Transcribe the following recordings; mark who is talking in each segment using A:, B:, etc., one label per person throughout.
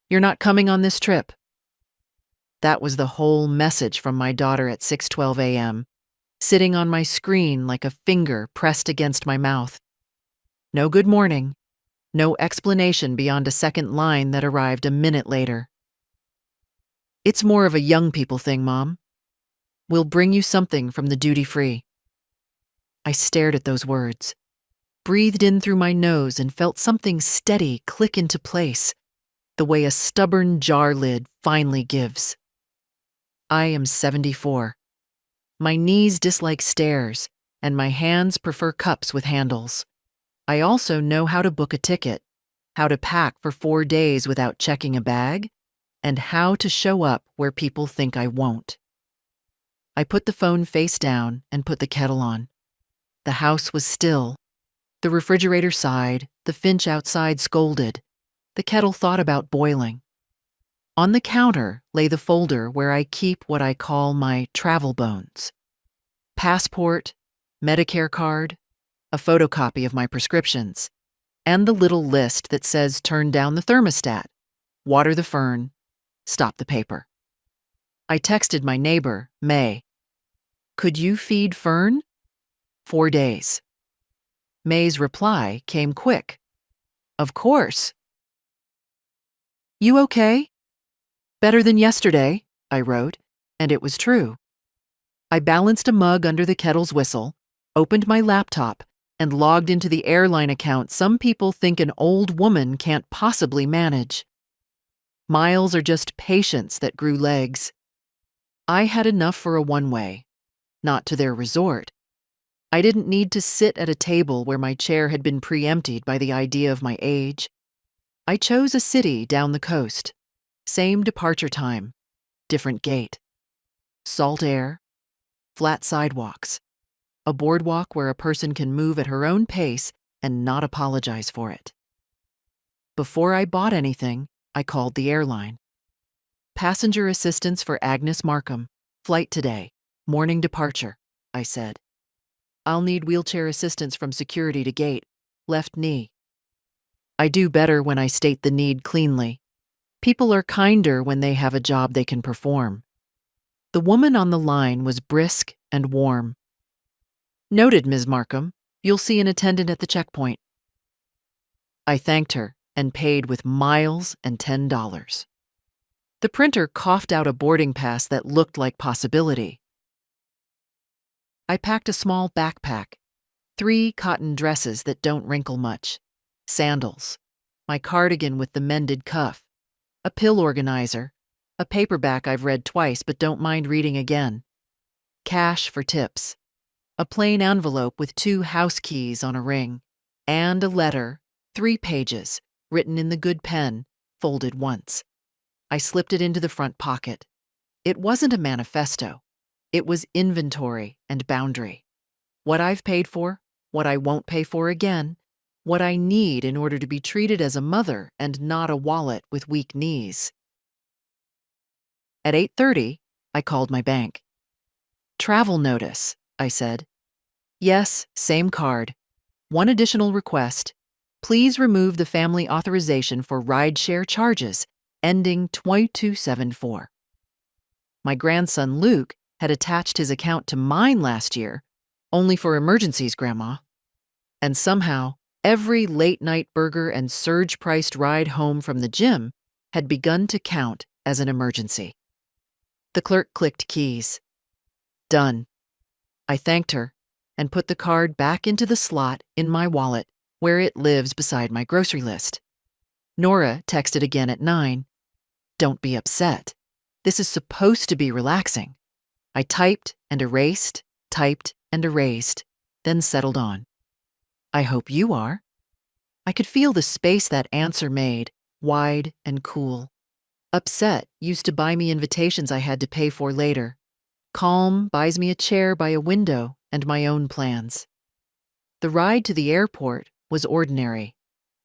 A: You're not coming on this trip. That was the whole message from my daughter at 6:12 a.m., sitting on my screen like a finger pressed against my mouth. No good morning, no explanation beyond a second line that arrived a minute later. It's more of a young people thing, Mom. We'll bring you something from the duty-free. I stared at those words, breathed in through my nose, and felt something steady click into place, the way a stubborn jar lid finally gives. I am 74. My knees dislike stairs, and my hands prefer cups with handles. I also know how to book a ticket, how to pack for 4 days without checking a bag, and how to show up where people think I won't. I put the phone face down and put the kettle on. The house was still. The refrigerator sighed, the finch outside scolded. The kettle thought about boiling. On the counter lay the folder where I keep what I call my travel bones. Passport, Medicare card, a photocopy of my prescriptions, and the little list that says turn down the thermostat, water the fern, stop the paper. I texted my neighbor, May. Could you feed Fern? 4 days. May's reply came quick. Of course. You okay? Better than yesterday, I wrote, and it was true. I balanced a mug under the kettle's whistle, opened my laptop, and logged into the airline account some people think an old woman can't possibly manage. Miles are just patience that grew legs. I had enough for a one-way, not to their resort. I didn't need to sit at a table where my chair had been preempted by the idea of my age. I chose a city down the coast. Same departure time, different gate. Salt air, flat sidewalks, a boardwalk where a person can move at her own pace and not apologize for it. Before I bought anything, I called the airline. Passenger assistance for Agnes Markham. Flight today. Morning departure, I said. I'll need wheelchair assistance from security to gate. Left knee. I do better when I state the need cleanly. People are kinder when they have a job they can perform. The woman on the line was brisk and warm. Noted, Ms. Markham. You'll see an attendant at the checkpoint. I thanked her and paid with miles and $10. The printer coughed out a boarding pass that looked like possibility. I packed a small backpack, 3 cotton dresses that don't wrinkle much, sandals, my cardigan with the mended cuff, a pill organizer, a paperback I've read twice but don't mind reading again, cash for tips, a plain envelope with 2 house keys on a ring, and a letter, 3 pages, written in the good pen, folded once. I slipped it into the front pocket. It wasn't a manifesto. It was inventory and boundary. What I've paid for, what I won't pay for again, what I need in order to be treated as a mother and not a wallet with weak knees. At 8:30, I called my bank. Travel notice, I said. Yes, same card. One additional request. Please remove the family authorization for rideshare charges, ending 2274. My grandson Luke had attached his account to mine last year, only for emergencies, Grandma. And somehow, every late-night burger and surge-priced ride home from the gym had begun to count as an emergency. The clerk clicked keys. Done. I thanked her and put the card back into the slot in my wallet where it lives beside my grocery list. Nora texted again at 9. Don't be upset. This is supposed to be relaxing. I typed and erased, then settled on. I hope you are. I could feel the space that answer made, wide and cool. Upset used to buy me invitations I had to pay for later. Calm buys me a chair by a window and my own plans. The ride to the airport was ordinary.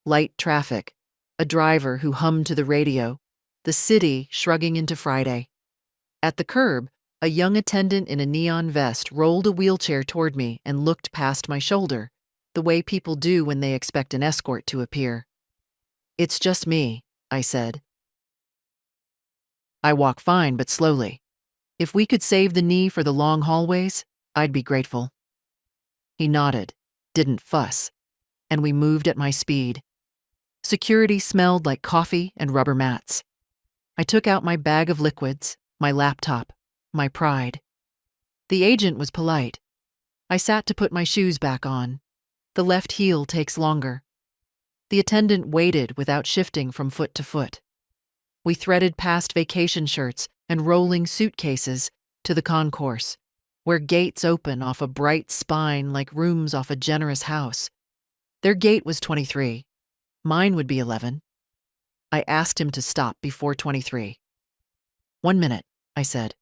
A: Light traffic, a driver who hummed to the radio, the city shrugging into Friday. At the curb, a young attendant in a neon vest rolled a wheelchair toward me and looked past my shoulder, the way people do when they expect an escort to appear. It's just me, I said. I walk fine, but slowly. If we could save the knee for the long hallways, I'd be grateful. He nodded, didn't fuss, and we moved at my speed. Security smelled like coffee and rubber mats. I took out my bag of liquids, my laptop, my pride. The agent was polite. I sat to put my shoes back on. The left heel takes longer. The attendant waited without shifting from foot to foot. We threaded past vacation shirts and rolling suitcases to the concourse, where gates open off a bright spine like rooms off a generous house. Their gate was 23. Mine would be 11. I asked him to stop before 23. 1 minute, I said.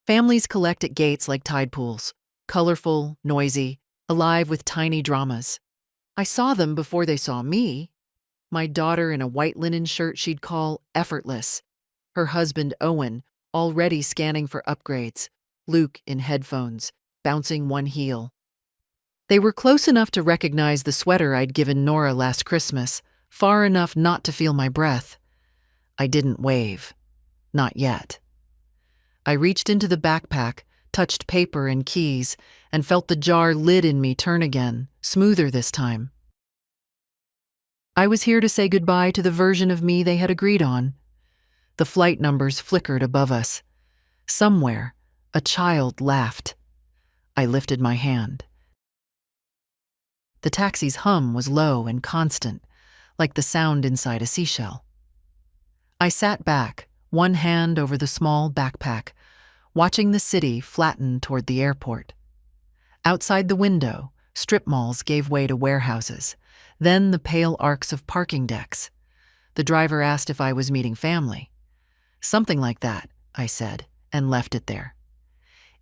A: Families collect at gates like tide pools, colorful, noisy, alive with tiny dramas. I saw them before they saw me. My daughter in a white linen shirt she'd call effortless. Her husband, Owen, already scanning for upgrades. Luke in headphones, bouncing one heel. They were close enough to recognize the sweater I'd given Nora last Christmas, far enough not to feel my breath. I didn't wave. Not yet. I reached into the backpack, touched paper and keys, and felt the jar lid in me turn again, smoother this time. I was here to say goodbye to the version of me they had agreed on. The flight numbers flickered above us. Somewhere, a child laughed. I lifted my hand. The taxi's hum was low and constant, like the sound inside a seashell. I sat back, one hand over the small backpack, watching the city flatten toward the airport. Outside the window, strip malls gave way to warehouses, then the pale arcs of parking decks. The driver asked if I was meeting family. Something like that, I said, and left it there.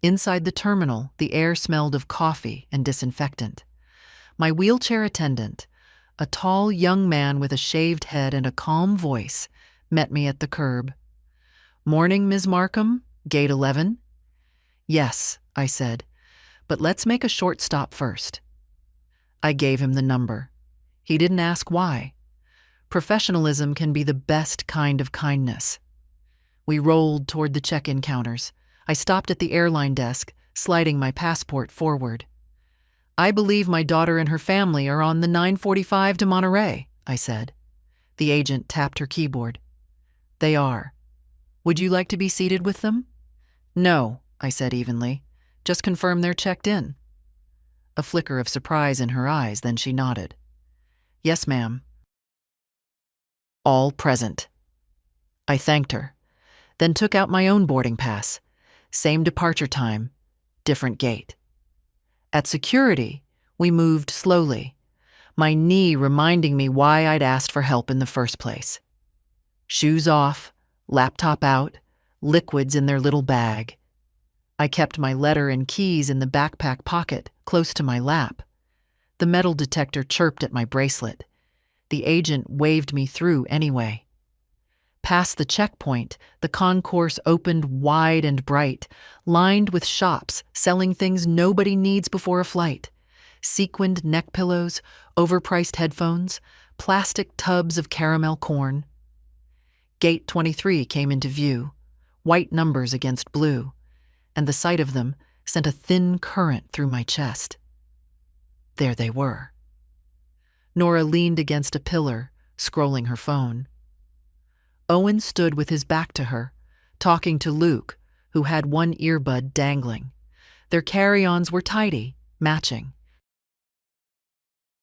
A: Inside the terminal, the air smelled of coffee and disinfectant. My wheelchair attendant, a tall young man with a shaved head and a calm voice, met me at the curb. "Morning, Ms. Markham, gate 11? "Yes," I said, "but let's make a short stop first." I gave him the number. He didn't ask why. Professionalism can be the best kind of kindness. We rolled toward the check-in counters. I stopped at the airline desk, sliding my passport forward. "I believe my daughter and her family are on the 9:45 to Monterey," I said. The agent tapped her keyboard. "They are. Would you like to be seated with them?" "No," I said evenly. "Just confirm they're checked in." A flicker of surprise in her eyes, then she nodded. "Yes, ma'am." All present. I thanked her, then took out my own boarding pass. Same departure time, different gate. At security, we moved slowly, my knee reminding me why I'd asked for help in the first place. Shoes off, laptop out, liquids in their little bag. I kept my letter and keys in the backpack pocket, close to my lap. The metal detector chirped at my bracelet. The agent waved me through anyway. Past the checkpoint, the concourse opened wide and bright, lined with shops selling things nobody needs before a flight. Sequined neck pillows, overpriced headphones, plastic tubs of caramel corn. Gate 23 came into view, white numbers against blue, and the sight of them sent a thin current through my chest. There they were. Nora leaned against a pillar, scrolling her phone. Owen stood with his back to her, talking to Luke, who had one earbud dangling. Their carry-ons were tidy, matching.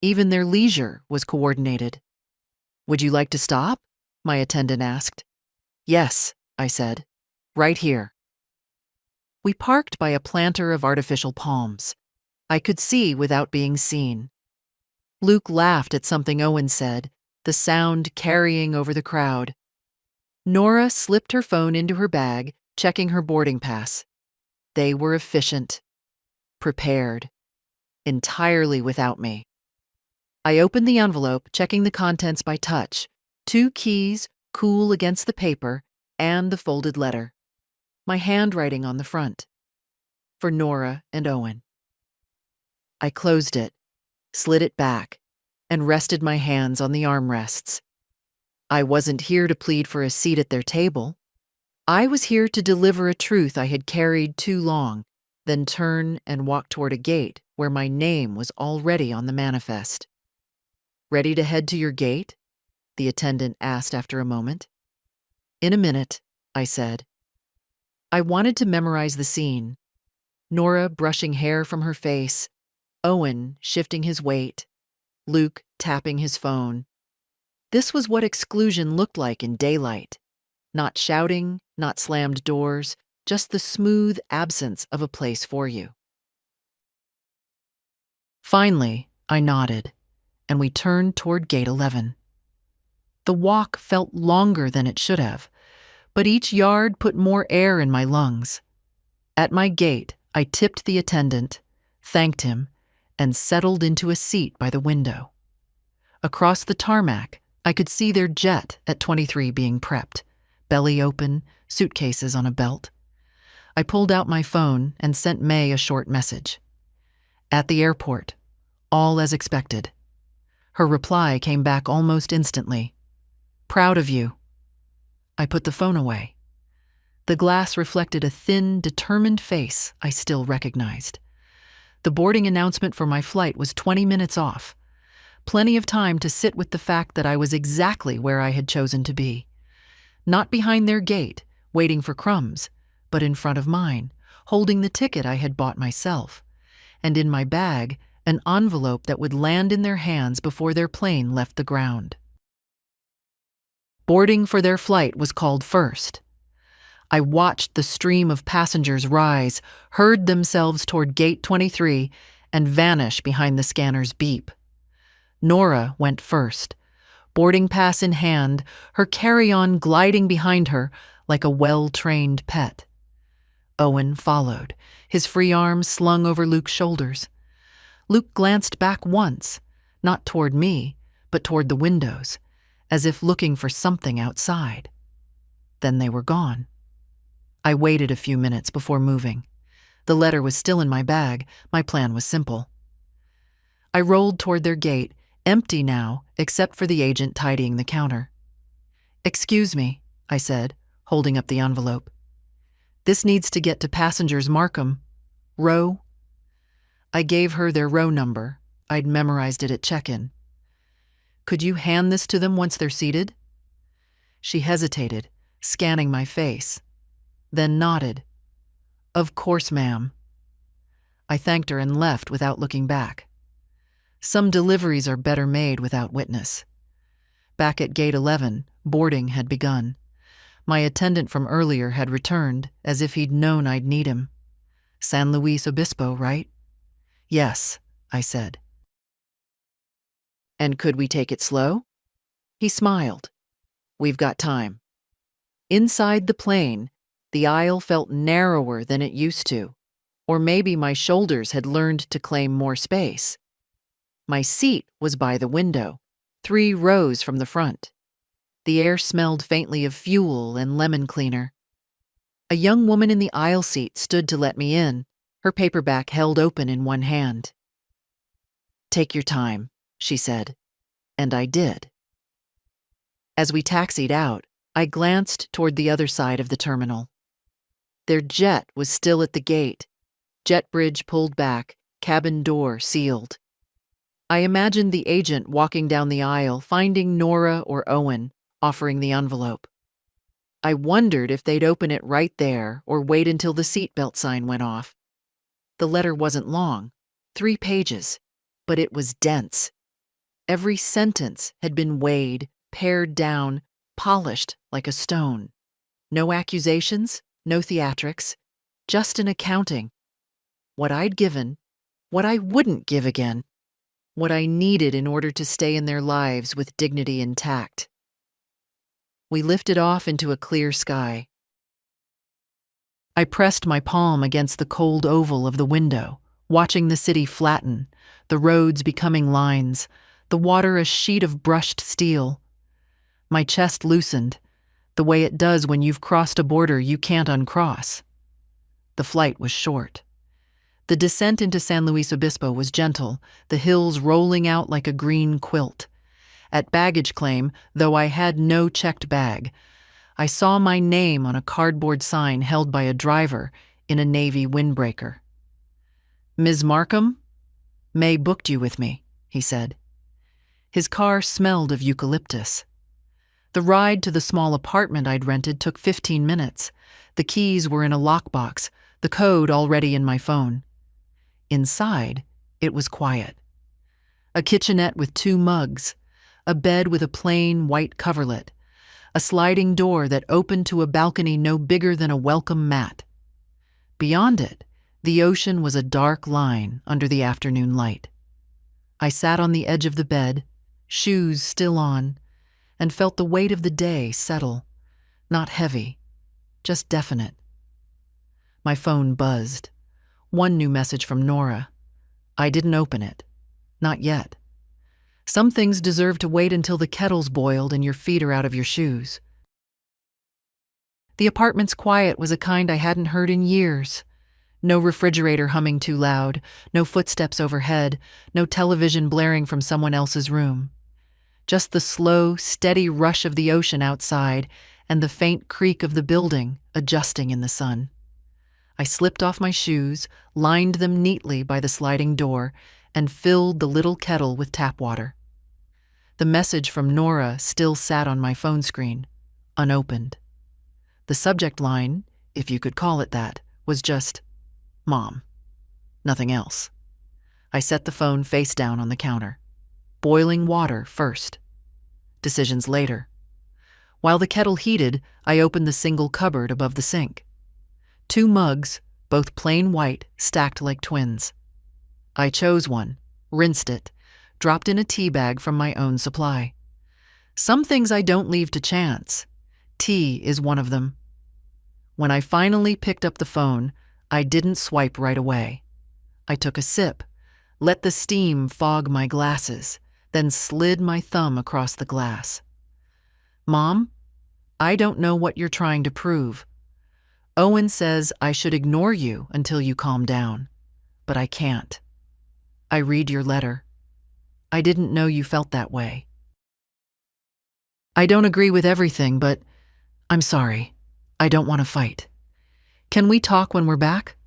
A: Even their leisure was coordinated. "Would you like to stop?" my attendant asked. "Yes," I said. "Right here." We parked by a planter of artificial palms. I could see without being seen. Luke laughed at something Owen said, the sound carrying over the crowd. Nora slipped her phone into her bag, checking her boarding pass. They were efficient, prepared, entirely without me. I opened the envelope, checking the contents by touch. 2 keys, cool against the paper, and the folded letter. My handwriting on the front. For Nora and Owen. I closed it, slid it back, and rested my hands on the armrests. I wasn't here to plead for a seat at their table. I was here to deliver a truth I had carried too long, then turn and walk toward a gate where my name was already on the manifest. "Ready to head to your gate?" the attendant asked after a moment. "In a minute," I said. I wanted to memorize the scene. Nora brushing hair from her face, Owen shifting his weight, Luke tapping his phone. This was what exclusion looked like in daylight. Not shouting, not slammed doors, just the smooth absence of a place for you. Finally, I nodded, and we turned toward Gate 11. The walk felt longer than it should have, but each yard put more air in my lungs. At my gate, I tipped the attendant, thanked him, and settled into a seat by the window. Across the tarmac, I could see their jet at 23 being prepped, belly open, suitcases on a belt. I pulled out my phone and sent May a short message. "At the airport, all as expected." Her reply came back almost instantly. "Proud of you." I put the phone away. The glass reflected a thin, determined face I still recognized. The boarding announcement for my flight was 20 minutes off. Plenty of time to sit with the fact that I was exactly where I had chosen to be. Not behind their gate, waiting for crumbs, but in front of mine, holding the ticket I had bought myself. And in my bag, an envelope that would land in their hands before their plane left the ground. Boarding for their flight was called first. I watched the stream of passengers rise, herd themselves toward Gate 23, and vanish behind the scanner's beep. Nora went first, boarding pass in hand, her carry-on gliding behind her like a well-trained pet. Owen followed, his free arms slung over Luke's shoulders. Luke glanced back once, not toward me, but toward the windows, as if looking for something outside. Then they were gone. I waited a few minutes before moving. The letter was still in my bag. My plan was simple. I rolled toward their gate, empty now, except for the agent tidying the counter. "Excuse me," I said, holding up the envelope. "This needs to get to passengers Markham. Row." I gave her their row number. I'd memorized it at check-in. "Could you hand this to them once they're seated?" She hesitated, scanning my face, then nodded. "Of course, ma'am." I thanked her and left without looking back. Some deliveries are better made without witness. Back at Gate 11, boarding had begun. My attendant from earlier had returned, as if he'd known I'd need him. "San Luis Obispo, right?" "Yes," I said. "And could we take it slow?" He smiled. "We've got time." Inside the plane, the aisle felt narrower than it used to, or maybe my shoulders had learned to claim more space. My seat was by the window, 3 rows from the front. The air smelled faintly of fuel and lemon cleaner. A young woman in the aisle seat stood to let me in, her paperback held open in one hand. "Take your time," she said, and I did. As we taxied out, I glanced toward the other side of the terminal. Their jet was still at the gate, jet bridge pulled back, cabin door sealed. I imagined the agent walking down the aisle, finding Nora or Owen, offering the envelope. I wondered if they'd open it right there or wait until the seatbelt sign went off. The letter wasn't long, 3 pages, but it was dense. Every sentence had been weighed, pared down, polished like a stone. No accusations, no theatrics, just an accounting. What I'd given, what I wouldn't give again, what I needed in order to stay in their lives with dignity intact. We lifted off into a clear sky. I pressed my palm against the cold oval of the window, watching the city flatten, the roads becoming lines, the water a sheet of brushed steel. My chest loosened, the way it does when you've crossed a border you can't uncross. The flight was short. The descent into San Luis Obispo was gentle, the hills rolling out like a green quilt. At baggage claim, though I had no checked bag, I saw my name on a cardboard sign held by a driver in a navy windbreaker. "Ms. Markham? May booked you with me," he said. His car smelled of eucalyptus. The ride to the small apartment I'd rented took 15 minutes. The keys were in a lockbox, the code already in my phone. Inside, it was quiet. A kitchenette with 2 mugs, a bed with a plain white coverlet, a sliding door that opened to a balcony no bigger than a welcome mat. Beyond it, the ocean was a dark line under the afternoon light. I sat on the edge of the bed, shoes still on, and felt the weight of the day settle, not heavy, just definite. My phone buzzed. One new message from Nora. I didn't open it. Not yet. Some things deserve to wait until the kettle's boiled and your feet are out of your shoes. The apartment's quiet was a kind I hadn't heard in years. No refrigerator humming too loud, no footsteps overhead, no television blaring from someone else's room. Just the slow, steady rush of the ocean outside and the faint creak of the building adjusting in the sun. I slipped off my shoes, lined them neatly by the sliding door, and filled the little kettle with tap water. The message from Nora still sat on my phone screen, unopened. The subject line, if you could call it that, was just, "Mom." Nothing else. I set the phone face down on the counter. Boiling water first. Decisions later. While the kettle heated, I opened the single cupboard above the sink. 2 mugs, both plain white, stacked like twins. I chose one, rinsed it, dropped in a tea bag from my own supply. Some things I don't leave to chance. Tea is one of them. When I finally picked up the phone, I didn't swipe right away. I took a sip, let the steam fog my glasses, then slid my thumb across the glass. "Mom, I don't know what you're trying to prove. Owen says I should ignore you until you calm down, but I can't. I read your letter. I didn't know you felt that way. I don't agree with everything, but I'm sorry. I don't want to fight. Can we talk when we're back?"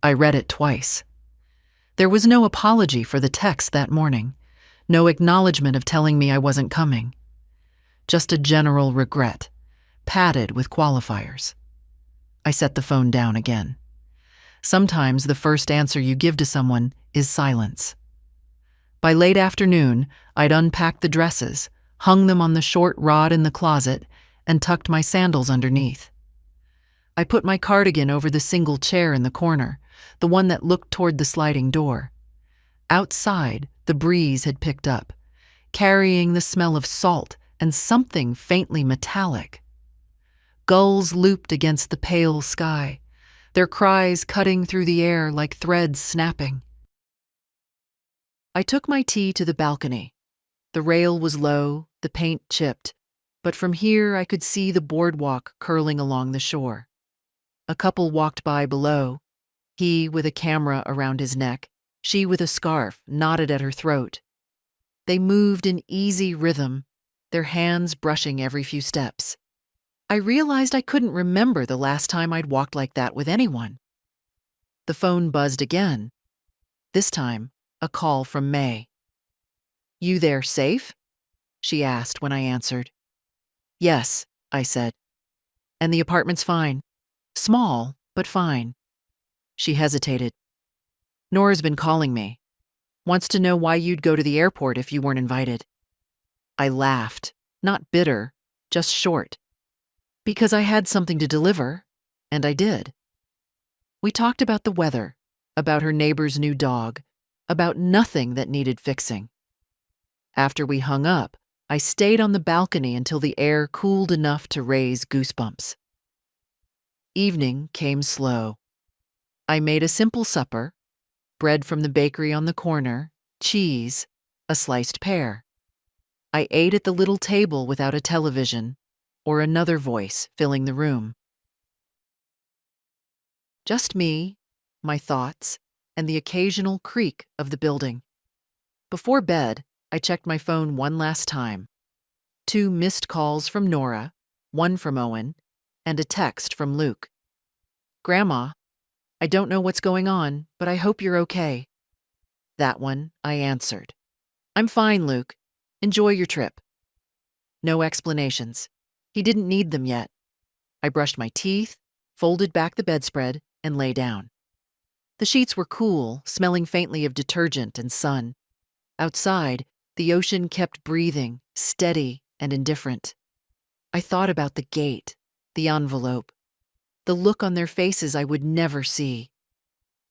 A: I read it twice. There was no apology for the text that morning, no acknowledgement of telling me I wasn't coming. Just a general regret, padded with qualifiers. I set the phone down again. Sometimes the first answer you give to someone is silence. By late afternoon, I'd unpacked the dresses, hung them on the short rod in the closet, and tucked my sandals underneath. I put my cardigan over the single chair in the corner, the one that looked toward the sliding door. Outside, the breeze had picked up, carrying the smell of salt and something faintly metallic. Gulls looped against the pale sky, their cries cutting through the air like threads snapping. I took my tea to the balcony. The rail was low, the paint chipped, but from here I could see the boardwalk curling along the shore. A couple walked by below, he with a camera around his neck, she with a scarf knotted at her throat. They moved in easy rhythm, their hands brushing every few steps. I realized I couldn't remember the last time I'd walked like that with anyone. The phone buzzed again. This time, a call from May. "You there safe?" she asked when I answered. "Yes," I said. "And the apartment's fine. Small, but fine." She hesitated. "Nora's been calling me. Wants to know why you'd go to the airport if you weren't invited." I laughed, not bitter, just short. Because I had something to deliver, and I did. We talked about the weather, about her neighbor's new dog, about nothing that needed fixing. After we hung up, I stayed on the balcony until the air cooled enough to raise goosebumps. Evening came slow. I made a simple supper, bread from the bakery on the corner, cheese, a sliced pear. I ate at the little table without a television, or another voice filling the room. Just me, my thoughts, and the occasional creak of the building. Before bed, I checked my phone one last time. 2 missed calls from Nora, one from Owen, and a text from Luke. "Grandma, I don't know what's going on, but I hope you're okay." That one I answered. "I'm fine, Luke. Enjoy your trip." No explanations. He didn't need them yet. I brushed my teeth, folded back the bedspread, and lay down. The sheets were cool, smelling faintly of detergent and sun. Outside, the ocean kept breathing, steady and indifferent. I thought about the gate, the envelope, the look on their faces I would never see.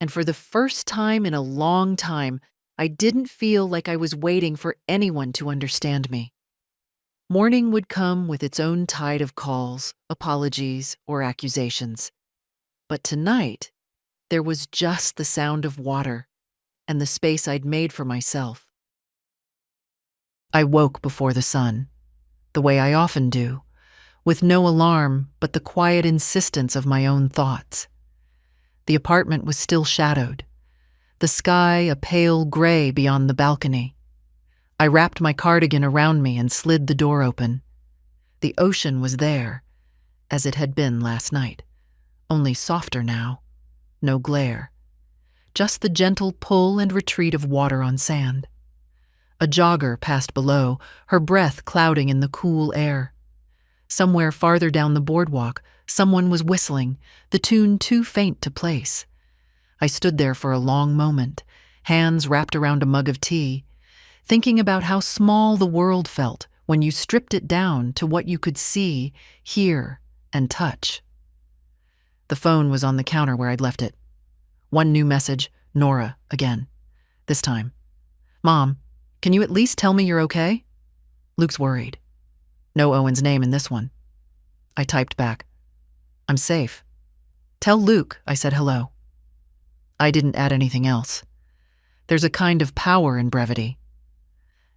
A: And for the first time in a long time, I didn't feel like I was waiting for anyone to understand me. Morning would come with its own tide of calls, apologies, or accusations. But tonight, there was just the sound of water and the space I'd made for myself. I woke before the sun, the way I often do, with no alarm but the quiet insistence of my own thoughts. The apartment was still shadowed, the sky a pale gray beyond the balcony. I wrapped my cardigan around me and slid the door open. The ocean was there, as it had been last night, only softer now, no glare. Just the gentle pull and retreat of water on sand. A jogger passed below, her breath clouding in the cool air. Somewhere farther down the boardwalk, someone was whistling, the tune too faint to place. I stood there for a long moment, hands wrapped around a mug of tea, thinking about how small the world felt when you stripped it down to what you could see, hear, and touch. The phone was on the counter where I'd left it. One new message, Nora, again. This time, "Mom, can you at least tell me you're okay?" Luke's worried. No Owen's name in this one. I typed back, "I'm safe." "Tell Luke I said hello." I didn't add anything else. There's a kind of power in brevity.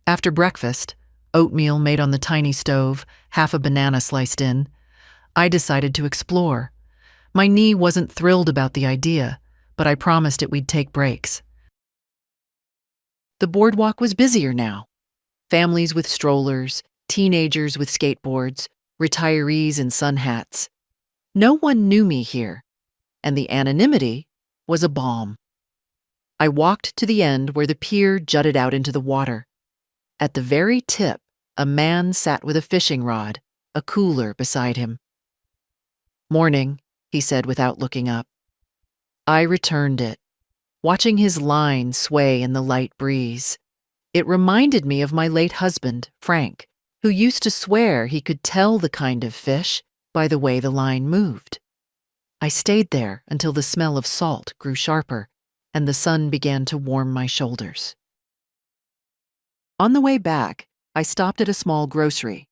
A: After breakfast, oatmeal made on the tiny stove, half a banana sliced in, I decided to explore. My knee wasn't thrilled about the idea, but I promised it we'd take breaks. The boardwalk was busier now. Families with strollers, teenagers with skateboards, retirees in sun hats. No one knew me here, and the anonymity was a balm. I walked to the end where the pier jutted out into the water. At the very tip, a man sat with a fishing rod, a cooler beside him. "Morning," he said without looking up. I returned it, watching his line sway in the light breeze. It reminded me of my late husband, Frank, who used to swear he could tell the kind of fish by the way the line moved. I stayed there until the smell of salt grew sharper and the sun began to warm my shoulders. On the way back, I stopped at a small grocery,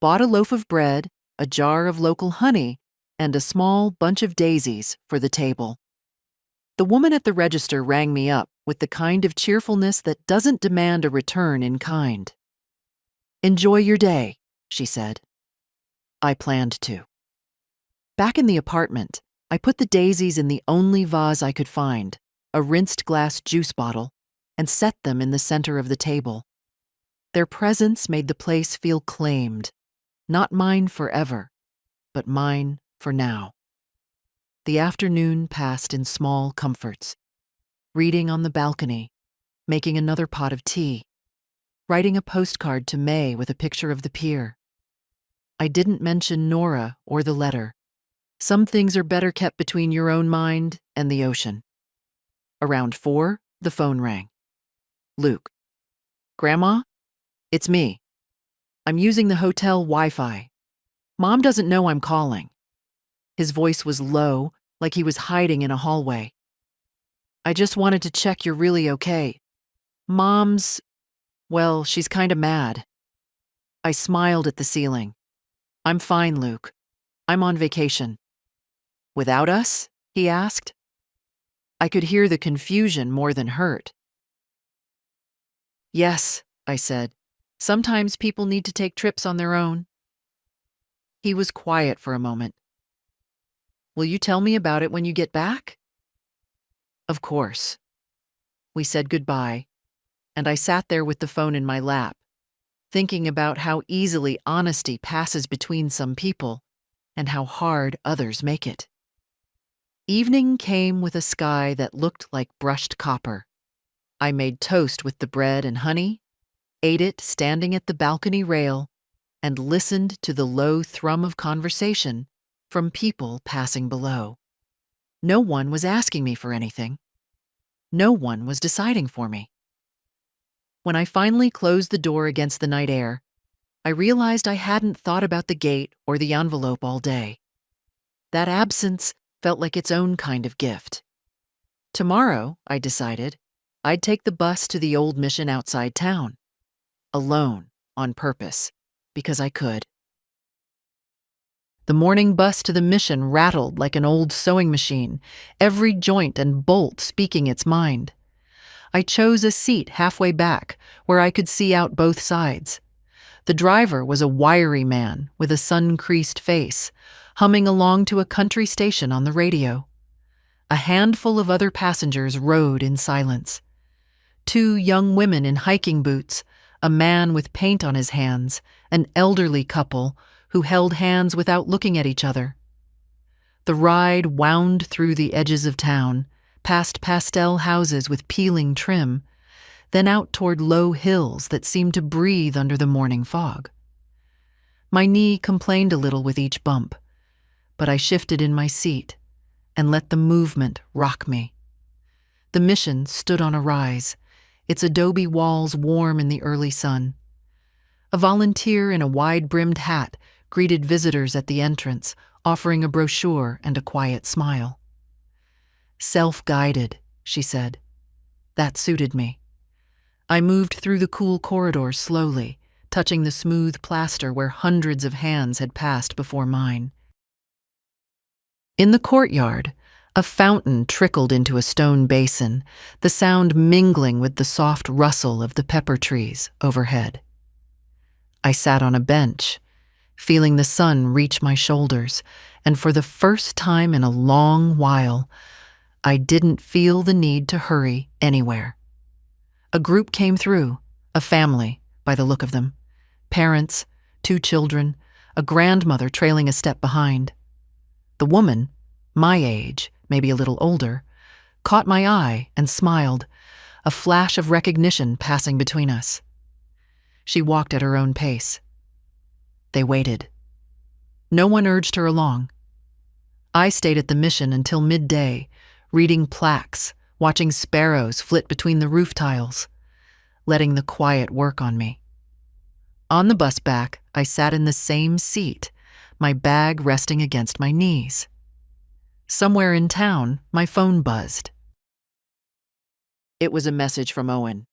A: bought a loaf of bread, a jar of local honey, and a small bunch of daisies for the table. The woman at the register rang me up with the kind of cheerfulness that doesn't demand a return in kind. "Enjoy your day," she said. I planned to. Back in the apartment, I put the daisies in the only vase I could find, a rinsed glass juice bottle, and set them in the center of the table. Their presence made the place feel claimed, not mine forever, but mine for now. The afternoon passed in small comforts, reading on the balcony, making another pot of tea, writing a postcard to May with a picture of the pier. I didn't mention Nora or the letter. Some things are better kept between your own mind and the ocean. Around 4, the phone rang. Luke. "Grandma? It's me. I'm using the hotel Wi-Fi. Mom doesn't know I'm calling." His voice was low, like he was hiding in a hallway. "I just wanted to check you're really okay. Mom's, well, she's kinda mad." I smiled at the ceiling. "I'm fine, Luke. I'm on vacation." "Without us?" he asked. I could hear the confusion more than hurt. "Yes," I said. "Sometimes people need to take trips on their own." He was quiet for a moment. "Will you tell me about it when you get back?" "Of course." We said goodbye, and I sat there with the phone in my lap, thinking about how easily honesty passes between some people and how hard others make it. Evening came with a sky that looked like brushed copper. I made toast with the bread and honey, ate it standing at the balcony rail, and listened to the low thrum of conversation from people passing below. No one was asking me for anything. No one was deciding for me. When I finally closed the door against the night air, I realized I hadn't thought about the gate or the envelope all day. That absence felt like its own kind of gift. Tomorrow, I decided, I'd take the bus to the old mission outside town. Alone, on purpose, because I could. The morning bus to the mission rattled like an old sewing machine, every joint and bolt speaking its mind. I chose a seat halfway back, where I could see out both sides. The driver was a wiry man with a sun-creased face, humming along to a country station on the radio. A handful of other passengers rode in silence. 2 young women in hiking boots, a man with paint on his hands, an elderly couple who held hands without looking at each other. The ride wound through the edges of town, past pastel houses with peeling trim, then out toward low hills that seemed to breathe under the morning fog. My knee complained a little with each bump, but I shifted in my seat and let the movement rock me. The mission stood on a rise, its adobe walls warm in the early sun. A volunteer in a wide-brimmed hat greeted visitors at the entrance, offering a brochure and a quiet smile. "Self-guided," she said. That suited me. I moved through the cool corridors slowly, touching the smooth plaster where hundreds of hands had passed before mine. In the courtyard, a fountain trickled into a stone basin, the sound mingling with the soft rustle of the pepper trees overhead. I sat on a bench, feeling the sun reach my shoulders, and for the first time in a long while, I didn't feel the need to hurry anywhere. A group came through, a family, by the look of them. Parents, 2 children, a grandmother trailing a step behind. The woman, my age, maybe a little older, caught my eye and smiled, a flash of recognition passing between us. She walked at her own pace. They waited. No one urged her along. I stayed at the mission until midday, reading plaques, watching sparrows flit between the roof tiles, letting the quiet work on me. On the bus back, I sat in the same seat, my bag resting against my knees. Somewhere in town, my phone buzzed. It was a message from Owen.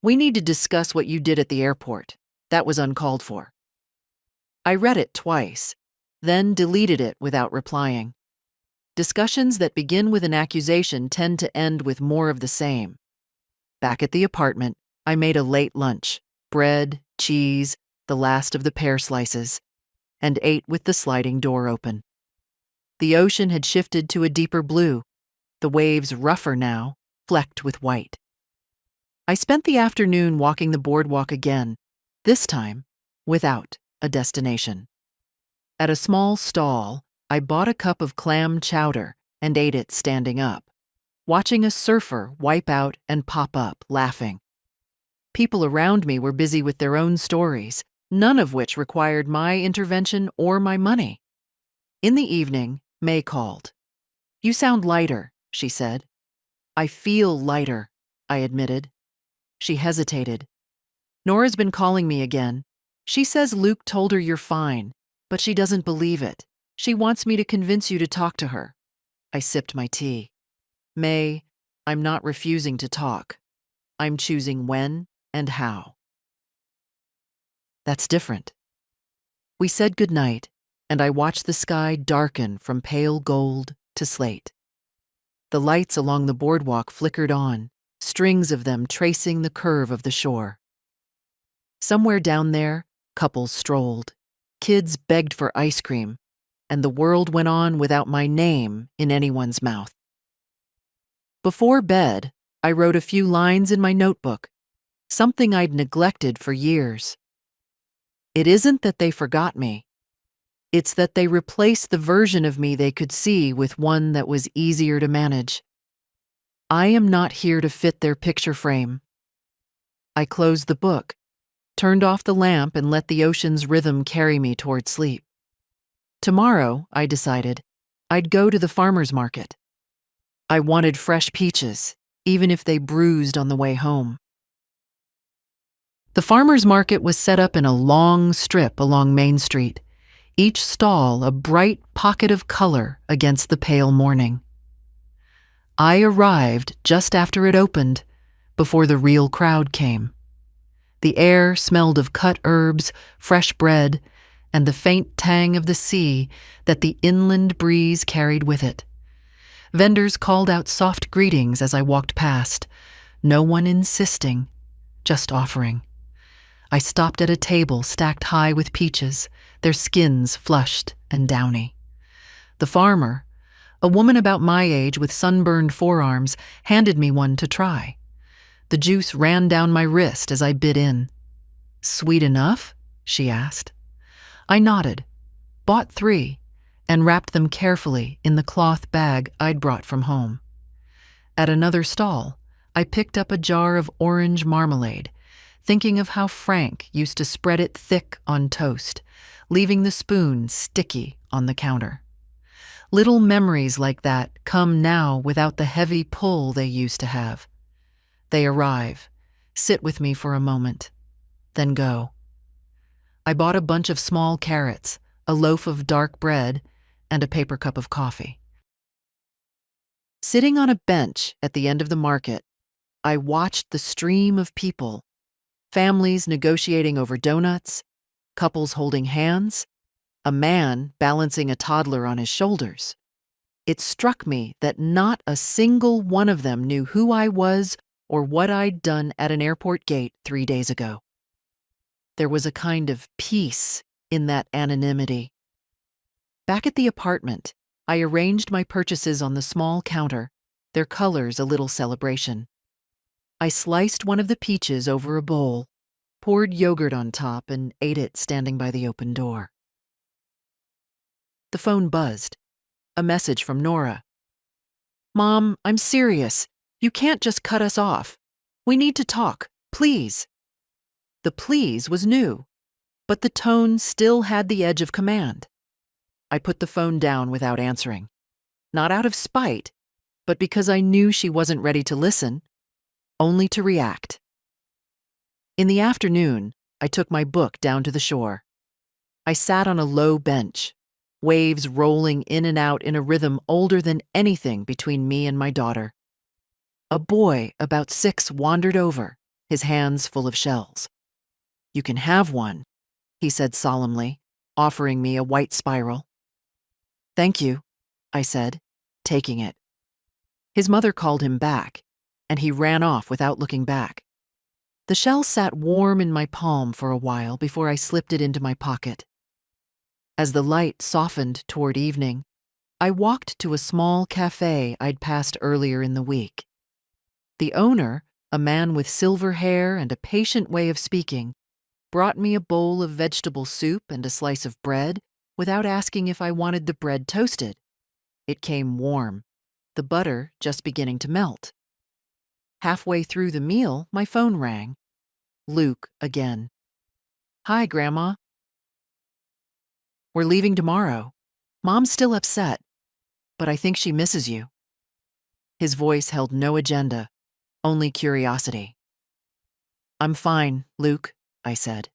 A: "We need to discuss what you did at the airport. That was uncalled for." I read it twice, then deleted it without replying. Discussions that begin with an accusation tend to end with more of the same. Back at the apartment, I made a late lunch, bread, cheese, the last of the pear slices, and ate with the sliding door open. The ocean had shifted to a deeper blue, the waves rougher now, flecked with white. I spent the afternoon walking the boardwalk again, this time without a destination. At a small stall, I bought a cup of clam chowder and ate it standing up, watching a surfer wipe out and pop up, laughing. People around me were busy with their own stories, none of which required my intervention or my money. In the evening, May called. "You sound lighter," she said. "I feel lighter," I admitted. She hesitated. "Nora's been calling me again. She says Luke told her you're fine, but she doesn't believe it. She wants me to convince you to talk to her." I sipped my tea. "May, I'm not refusing to talk. I'm choosing when and how." That's different. We said goodnight, and I watched the sky darken from pale gold to slate. The lights along the boardwalk flickered on, strings of them tracing the curve of the shore. Somewhere down there, couples strolled. Kids begged for ice cream, and the world went on without my name in anyone's mouth. Before bed, I wrote a few lines in my notebook, something I'd neglected for years. It isn't that they forgot me. It's that they replaced the version of me they could see with one that was easier to manage. I am not here to fit their picture frame. I closed the book, turned off the lamp, and let the ocean's rhythm carry me toward sleep. Tomorrow, I decided, I'd go to the farmer's market. I wanted fresh peaches, even if they bruised on the way home. The farmer's market was set up in a long strip along Main Street, each stall a bright pocket of color against the pale morning. I arrived just after it opened, before the real crowd came. The air smelled of cut herbs, fresh bread, and the faint tang of the sea that the inland breeze carried with it. Vendors called out soft greetings as I walked past, no one insisting, just offering. I stopped at a table stacked high with peaches, their skins flushed and downy. The farmer, a woman about my age with sunburned forearms, handed me one to try. The juice ran down my wrist as I bit in. "Sweet enough?" she asked. I nodded, bought 3, and wrapped them carefully in the cloth bag I'd brought from home. At another stall, I picked up a jar of orange marmalade, thinking of how Frank used to spread it thick on toast, leaving the spoon sticky on the counter. Little memories like that come now without the heavy pull they used to have. They arrive, sit with me for a moment, then go. I bought a bunch of small carrots, a loaf of dark bread, and a paper cup of coffee. Sitting on a bench at the end of the market, I watched the stream of people, families negotiating over donuts, couples holding hands, a man balancing a toddler on his shoulders. It struck me that not a single one of them knew who I was or what I'd done at an airport gate 3 days ago. There was a kind of peace in that anonymity. Back at the apartment, I arranged my purchases on the small counter, their colors a little celebration. I sliced one of the peaches over a bowl, poured yogurt on top, and ate it standing by the open door. The phone buzzed. A message from Nora. "Mom, I'm serious. You can't just cut us off. We need to talk, please." The please was new, but the tone still had the edge of command. I put the phone down without answering. Not out of spite, but because I knew she wasn't ready to listen, only to react. In the afternoon, I took my book down to the shore. I sat on a low bench, waves rolling in and out in a rhythm older than anything between me and my daughter. A boy about 6 wandered over, his hands full of shells. "You can have one," he said solemnly, offering me a white spiral. "Thank you," I said, taking it. His mother called him back, and he ran off without looking back. The shell sat warm in my palm for a while before I slipped it into my pocket. As the light softened toward evening, I walked to a small cafe I'd passed earlier in the week. The owner, a man with silver hair and a patient way of speaking, brought me a bowl of vegetable soup and a slice of bread without asking if I wanted the bread toasted. It came warm, the butter just beginning to melt. Halfway through the meal, my phone rang. Luke again. "Hi, Grandma. We're leaving tomorrow. Mom's still upset, but I think she misses you." His voice held no agenda, only curiosity. "I'm fine, Luke," I said.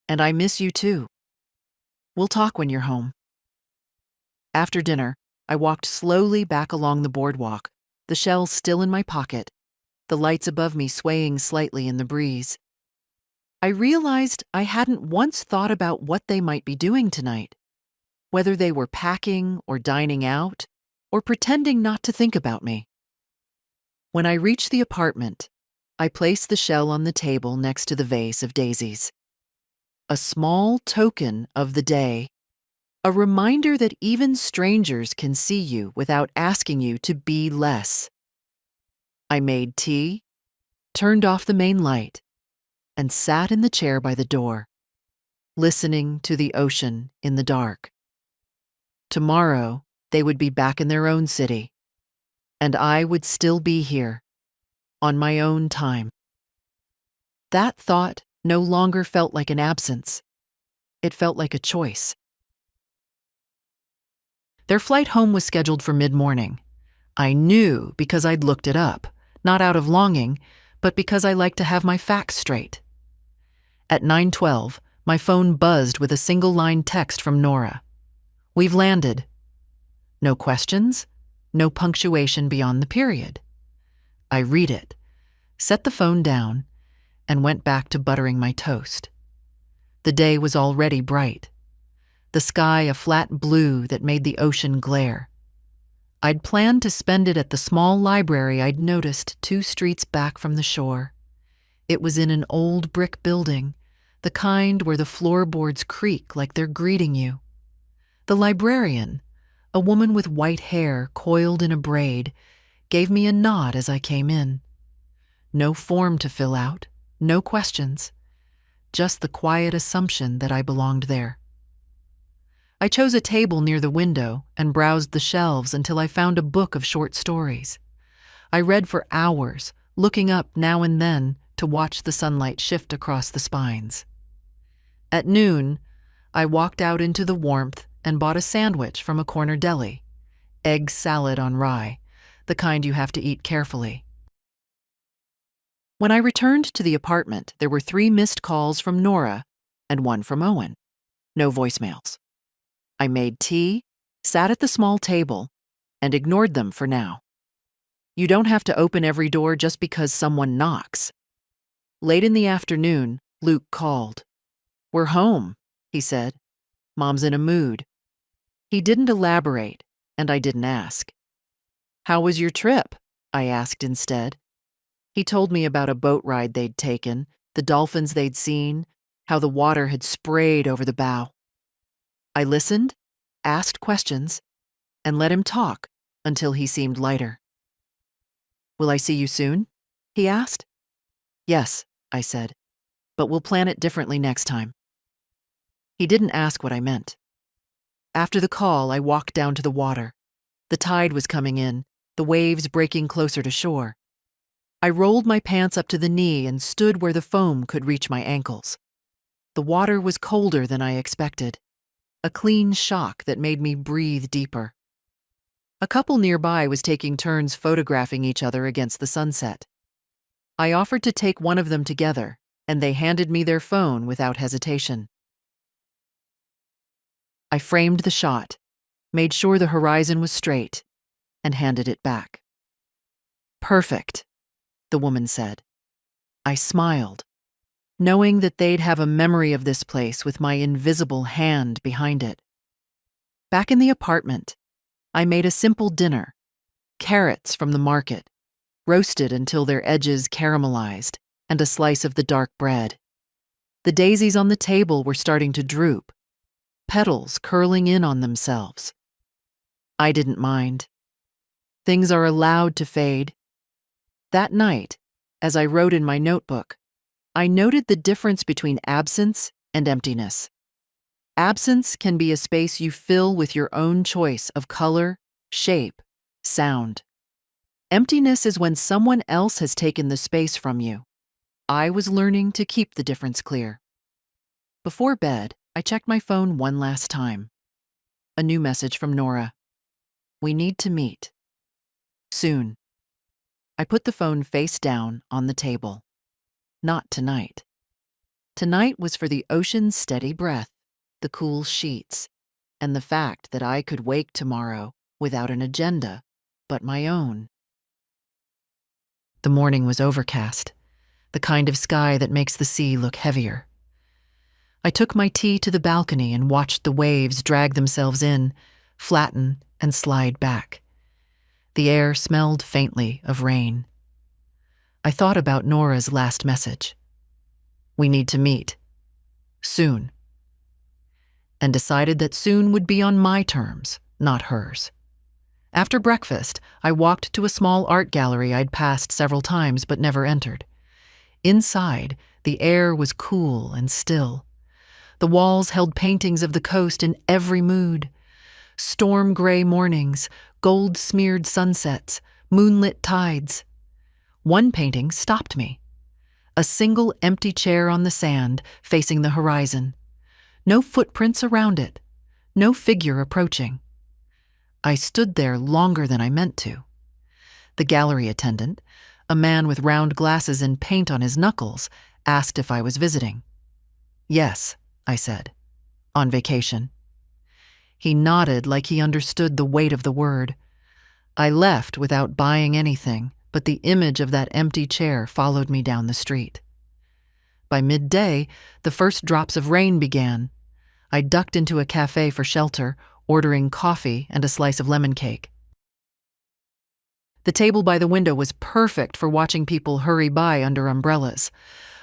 A: "And I miss you too. We'll talk when you're home." After dinner, I walked slowly back along the boardwalk, the shell still in my pocket, the lights above me swaying slightly in the breeze. I realized I hadn't once thought about what they might be doing tonight, whether they were packing or dining out or pretending not to think about me. When I reached the apartment, I placed the shell on the table next to the vase of daisies. A small token of the day, a reminder that even strangers can see you without asking you to be less. I made tea, turned off the main light, and sat in the chair by the door. listening to the ocean in the dark. Tomorrow, they would be back in their own city, and I would still be here, on my own time. That thought no longer felt like an absence. It felt like a choice. Their flight home was scheduled for mid-morning. I knew because I'd looked it up, not out of longing, but because I like to have my facts straight. At 9:12, my phone buzzed with a single-line text from Nora. "We've landed." No questions, no punctuation beyond the period. I read it, set the phone down, and went back to buttering my toast. The day was already bright. The sky a flat blue that made the ocean glare. I'd planned to spend it at the small library I'd noticed 2 streets back from the shore. It was in an old brick building, the kind where the floorboards creak like they're greeting you. The librarian, a woman with white hair coiled in a braid, gave me a nod as I came in. No form to fill out, no questions, just the quiet assumption that I belonged there. I chose a table near the window and browsed the shelves until I found a book of short stories. I read for hours, looking up now and then to watch the sunlight shift across the spines. At noon, I walked out into the warmth and bought a sandwich from a corner deli, egg salad on rye, the kind you have to eat carefully. When I returned to the apartment, there were 3 missed calls from Nora and 1 from Owen. No voicemails. I made tea, sat at the small table, and ignored them for now. You don't have to open every door just because someone knocks. Late in the afternoon, Luke called. "We're home," he said. "Mom's in a mood." He didn't elaborate, and I didn't ask. "How was your trip?" I asked instead. He told me about a boat ride they'd taken, the dolphins they'd seen, how the water had sprayed over the bow. I listened, asked questions, and let him talk until he seemed lighter. "Will I see you soon?" he asked. "Yes," I said, "but we'll plan it differently next time." He didn't ask what I meant. After the call, I walked down to the water. The tide was coming in, the waves breaking closer to shore. I rolled my pants up to the knee and stood where the foam could reach my ankles. The water was colder than I expected, a clean shock that made me breathe deeper. A couple nearby was taking turns photographing each other against the sunset. I offered to take one of them together, and they handed me their phone without hesitation. I framed the shot, made sure the horizon was straight, and handed it back. "Perfect," the woman said. I smiled, knowing that they'd have a memory of this place with my invisible hand behind it. Back in the apartment, I made a simple dinner: carrots from the market, roasted until their edges caramelized, and a slice of the dark bread. The daisies on the table were starting to droop, petals curling in on themselves. I didn't mind. Things are allowed to fade. That night, as I wrote in my notebook, I noted the difference between absence and emptiness. Absence can be a space you fill with your own choice of color, shape, sound. Emptiness is when someone else has taken the space from you. I was learning to keep the difference clear. Before bed, I checked my phone one last time. A new message from Nora. "We need to meet. Soon." I put the phone face down on the table. Not tonight. Tonight was for the ocean's steady breath, the cool sheets, and the fact that I could wake tomorrow without an agenda but my own. The morning was overcast, the kind of sky that makes the sea look heavier. I took my tea to the balcony and watched the waves drag themselves in, flatten, and slide back. The air smelled faintly of rain. I thought about Nora's last message. "We need to meet. Soon." And decided that soon would be on my terms, not hers. After breakfast, I walked to a small art gallery I'd passed several times but never entered. Inside, the air was cool and still. The walls held paintings of the coast in every mood. Storm-gray mornings, gold-smeared sunsets, moonlit tides. One painting stopped me. A single empty chair on the sand, facing the horizon. No footprints around it. No figure approaching. I stood there longer than I meant to. The gallery attendant, a man with round glasses and paint on his knuckles, asked if I was visiting. "Yes," I said. "On vacation." He nodded like he understood the weight of the word. I left without buying anything, but the image of that empty chair followed me down the street. By midday, the first drops of rain began. I ducked into a cafe for shelter, ordering coffee and a slice of lemon cake. The table by the window was perfect for watching people hurry by under umbrellas.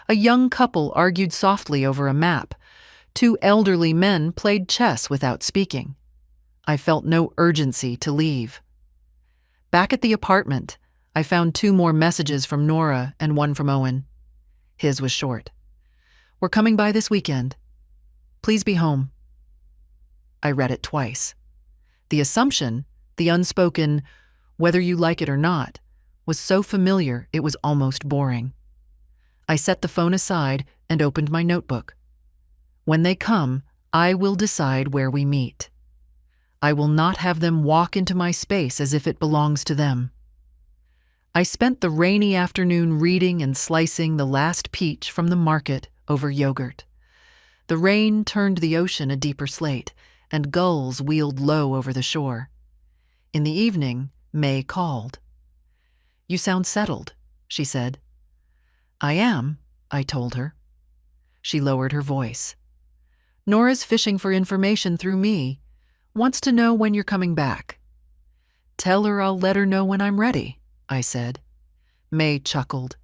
A: A young couple argued softly over a map. Two elderly men played chess without speaking. I felt no urgency to leave. Back at the apartment, I found 2 more messages from Nora and one from Owen. His was short. "We're coming by this weekend. Please be home." I read it twice. The assumption, the unspoken, "whether you like it or not," was so familiar it was almost boring. I set the phone aside and opened my notebook. When they come, I will decide where we meet. I will not have them walk into my space as if it belongs to them. I spent the rainy afternoon reading and slicing the last peach from the market over yogurt. The rain turned the ocean a deeper slate, and gulls wheeled low over the shore. In the evening, May called. "You sound settled," she said. "I am," I told her. She lowered her voice. "Nora's fishing for information through me. Wants to know when you're coming back." "Tell her I'll let her know when I'm ready," I said. May chuckled.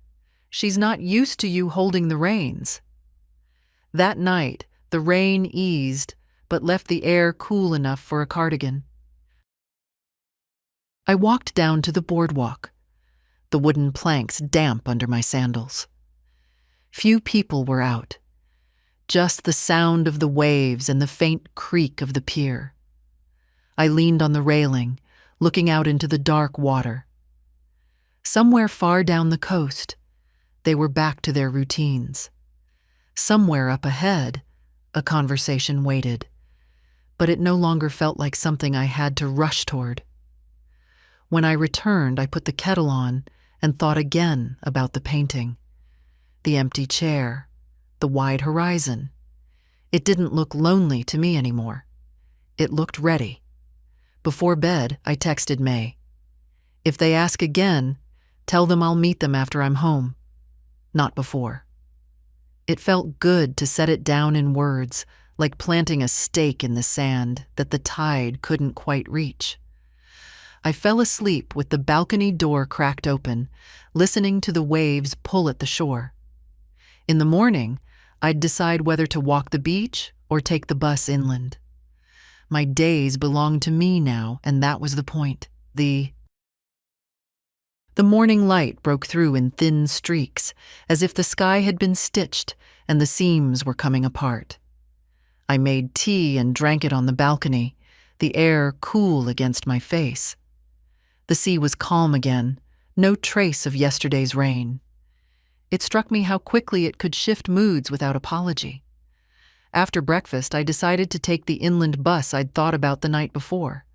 A: "She's not used to you holding the reins." That night, the rain eased, but left the air cool enough for a cardigan. I walked down to the boardwalk, the wooden planks damp under my sandals. Few people were out, just the sound of the waves and the faint creak of the pier. I leaned on the railing, looking out into the dark water. Somewhere far down the coast, they were back to their routines. Somewhere up ahead, a conversation waited, but it no longer felt like something I had to rush toward. When I returned, I put the kettle on and thought again about the painting. The empty chair, the wide horizon. It didn't look lonely to me anymore. It looked ready. Before bed, I texted May. "If they ask again, tell them I'll meet them after I'm home. Not before." It felt good to set it down in words, like planting a stake in the sand that the tide couldn't quite reach. I fell asleep with the balcony door cracked open, listening to the waves pull at the shore. In the morning, I'd decide whether to walk the beach or take the bus inland. My days belonged to me now, and that was the point. The morning light broke through in thin streaks, as if the sky had been stitched and the seams were coming apart. I made tea and drank it on the balcony, the air cool against my face. The sea was calm again, no trace of yesterday's rain. It struck me how quickly it could shift moods without apology. After breakfast, I decided to take the inland bus I'd thought about the night before.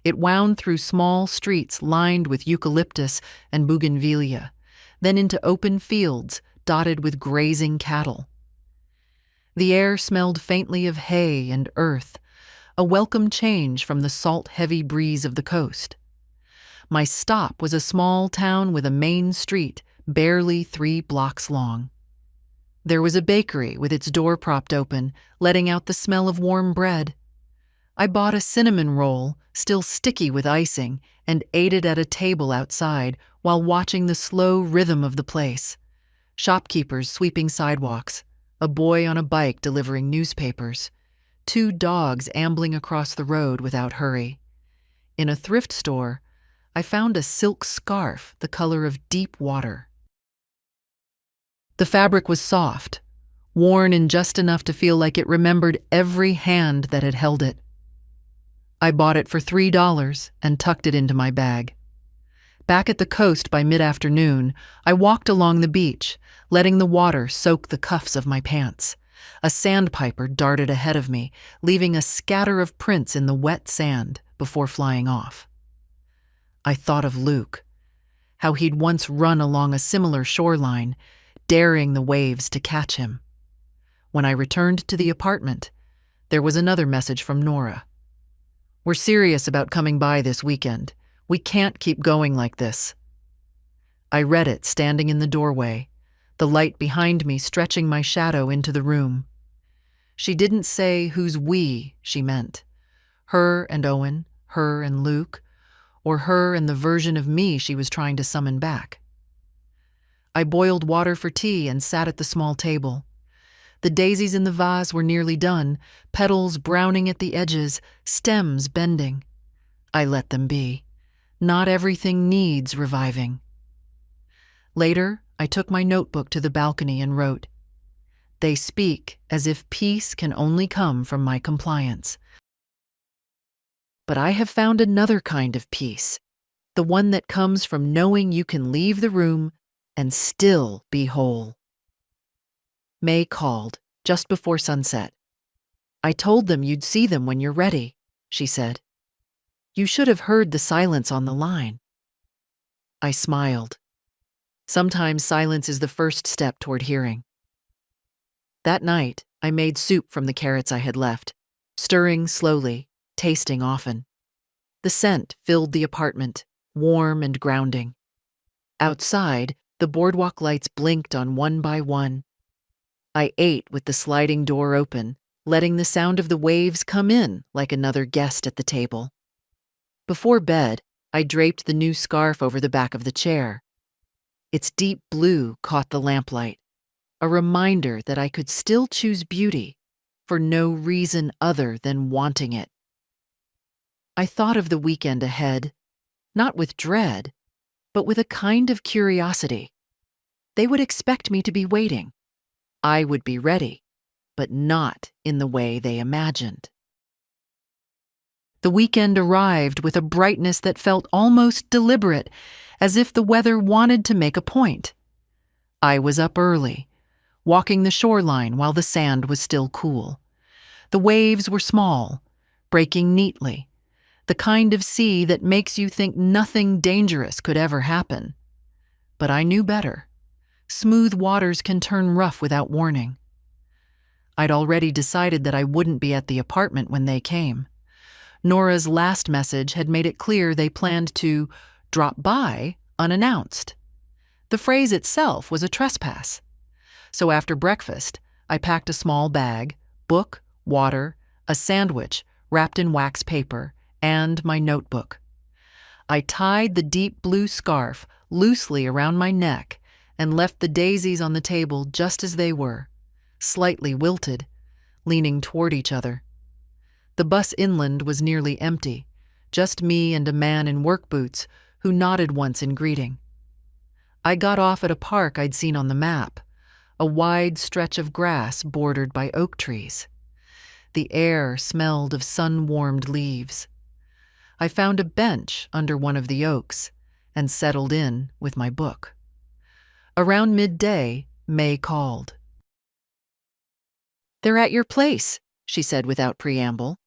A: It wound through small streets lined with eucalyptus and bougainvillea, then into open fields dotted with grazing cattle. The air smelled faintly of hay and earth, a welcome change from the salt-heavy breeze of the coast. My stop was a small town with a main street barely 3 blocks long. There was a bakery with its door propped open, letting out the smell of warm bread. I bought a cinnamon roll, still sticky with icing, and ate it at a table outside while watching the slow rhythm of the place. Shopkeepers sweeping sidewalks, a boy on a bike delivering newspapers, 2 dogs ambling across the road without hurry. In a thrift store, I found a silk scarf the color of deep water. The fabric was soft, worn in just enough to feel like it remembered every hand that had held it. I bought it for $3 and tucked it into my bag. Back at the coast by mid-afternoon, I walked along the beach, letting the water soak the cuffs of my pants. A sandpiper darted ahead of me, leaving a scatter of prints in the wet sand before flying off. I thought of Luke, how he'd once run along a similar shoreline, daring the waves to catch him. When I returned to the apartment, there was another message from Nora. "We're serious about coming by this weekend. We can't keep going like this." I read it standing in the doorway, the light behind me stretching my shadow into the room. She didn't say whose we she meant. Her and Owen, her and Luke, or her and the version of me she was trying to summon back. I boiled water for tea and sat at the small table. The daisies in the vase were nearly done, petals browning at the edges, stems bending. I let them be. Not everything needs reviving. Later, I took my notebook to the balcony and wrote, "They speak as if peace can only come from my compliance. But I have found another kind of peace, the one that comes from knowing you can leave the room and still be whole." May called just before sunset. "I told them you'd see them when you're ready," she said. "You should have heard the silence on the line." I smiled. Sometimes silence is the first step toward hearing. That night, I made soup from the carrots I had left, stirring slowly, tasting often. The scent filled the apartment, warm and grounding. Outside, the boardwalk lights blinked on one by one. I ate with the sliding door open, letting the sound of the waves come in like another guest at the table. Before bed, I draped the new scarf over the back of the chair. Its deep blue caught the lamplight, a reminder that I could still choose beauty for no reason other than wanting it. I thought of the weekend ahead, not with dread, but with a kind of curiosity. They would expect me to be waiting. I would be ready, but not in the way they imagined. The weekend arrived with a brightness that felt almost deliberate, as if the weather wanted to make a point. I was up early, walking the shoreline while the sand was still cool. The waves were small, breaking neatly, the kind of sea that makes you think nothing dangerous could ever happen. But I knew better. Smooth waters can turn rough without warning. I'd already decided that I wouldn't be at the apartment when they came. Nora's last message had made it clear they planned to drop by unannounced. The phrase itself was a trespass. So after breakfast, I packed a small bag, book, water, a sandwich wrapped in wax paper, and my notebook. I tied the deep blue scarf loosely around my neck and left the daisies on the table just as they were, slightly wilted, leaning toward each other. The bus inland was nearly empty, just me and a man in work boots who nodded once in greeting. I got off at a park I'd seen on the map, a wide stretch of grass bordered by oak trees. The air smelled of sun-warmed leaves. I found a bench under one of the oaks and settled in with my book. Around midday, May called. "They're at your place," she said without preamble.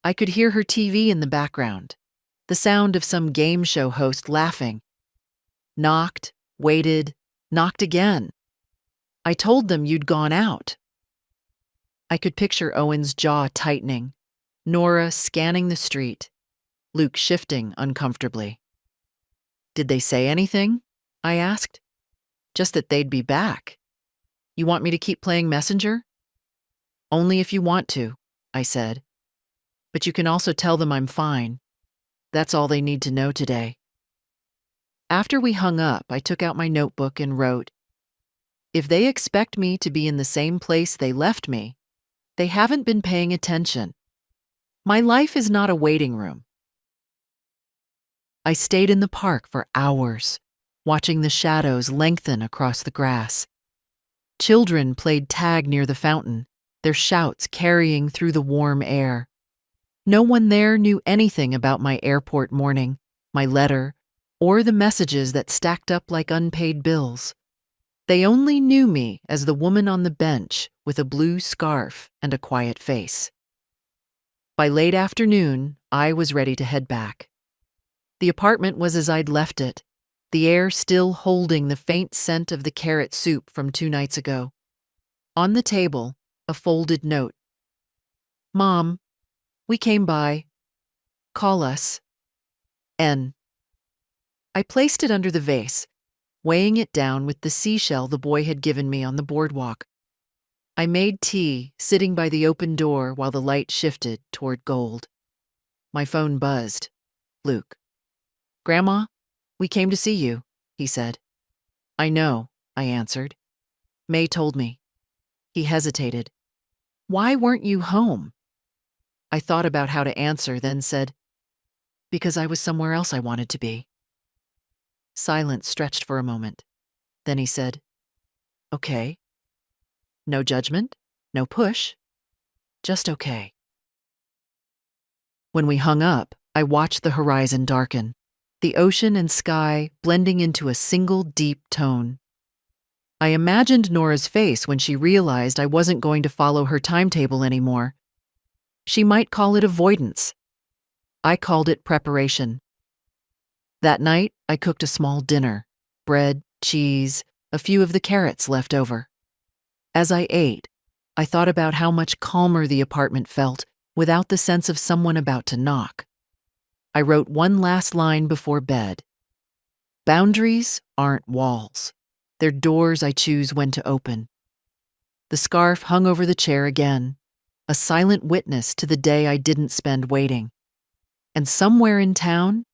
A: I could hear her TV in the background, the sound of some game show host laughing. Knocked, waited, knocked again. "I told them you'd gone out." I could picture Owen's jaw tightening, Nora scanning the street, Luke shifting uncomfortably. "Did they say anything?" I asked. "Just that they'd be back. You want me to keep playing messenger?" "Only if you want to," I said. "But you can also tell them I'm fine. That's all they need to know today." After we hung up, I took out my notebook and wrote, "If they expect me to be in the same place they left me, they haven't been paying attention. My life is not a waiting room." I stayed in the park for hours, watching the shadows lengthen across the grass. Children played tag near the fountain, their shouts carrying through the warm air. No one there knew anything about my airport morning, my letter, or the messages that stacked up like unpaid bills. They only knew me as the woman on the bench with a blue scarf and a quiet face. By late afternoon, I was ready to head back. The apartment was as I'd left it, the air still holding the faint scent of the carrot soup from 2 nights ago. On the table, a folded note. "Mom, we came by. Call us. N." I placed it under the vase, weighing it down with the seashell the boy had given me on the boardwalk. I made tea, sitting by the open door while the light shifted toward gold. My phone buzzed. Luke. "Grandma, we came to see you," he said. "I know," I answered. "May told me." He hesitated. "Why weren't you home?" I thought about how to answer, then said, "Because I was somewhere else I wanted to be." Silence stretched for a moment. Then he said, "Okay." No judgment, no push, just okay. When we hung up, I watched the horizon darken, the ocean and sky blending into a single deep tone. I imagined Nora's face when she realized I wasn't going to follow her timetable anymore. She might call it avoidance. I called it preparation. That night, I cooked a small dinner, bread, cheese, a few of the carrots left over. As I ate, I thought about how much calmer the apartment felt without the sense of someone about to knock. I wrote one last line before bed. Boundaries aren't walls. They're doors I choose when to open. The scarf hung over the chair again, a silent witness to the day I didn't spend waiting. And somewhere in town,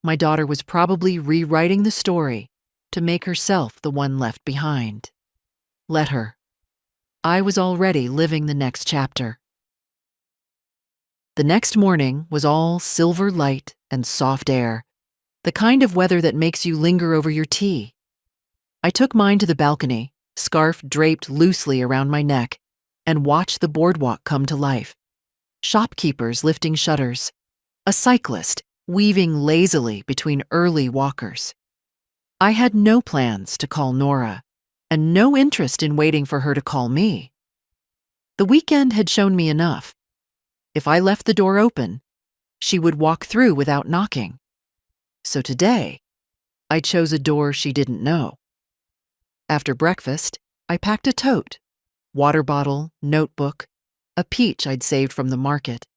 A: my daughter was probably rewriting the story to make herself the one left behind. Let her. I was already living the next chapter. The next morning was all silver light and soft air, the kind of weather that makes you linger over your tea. I took mine to the balcony, scarf draped loosely around my neck, and watched the boardwalk come to life. Shopkeepers lifting shutters, a cyclist weaving lazily between early walkers. I had no plans to call Nora, and no interest in waiting for her to call me. The weekend had shown me enough. If I left the door open, she would walk through without knocking. So today, I chose a door she didn't know. After breakfast, I packed a tote, water bottle, notebook, a peach I'd saved from the market,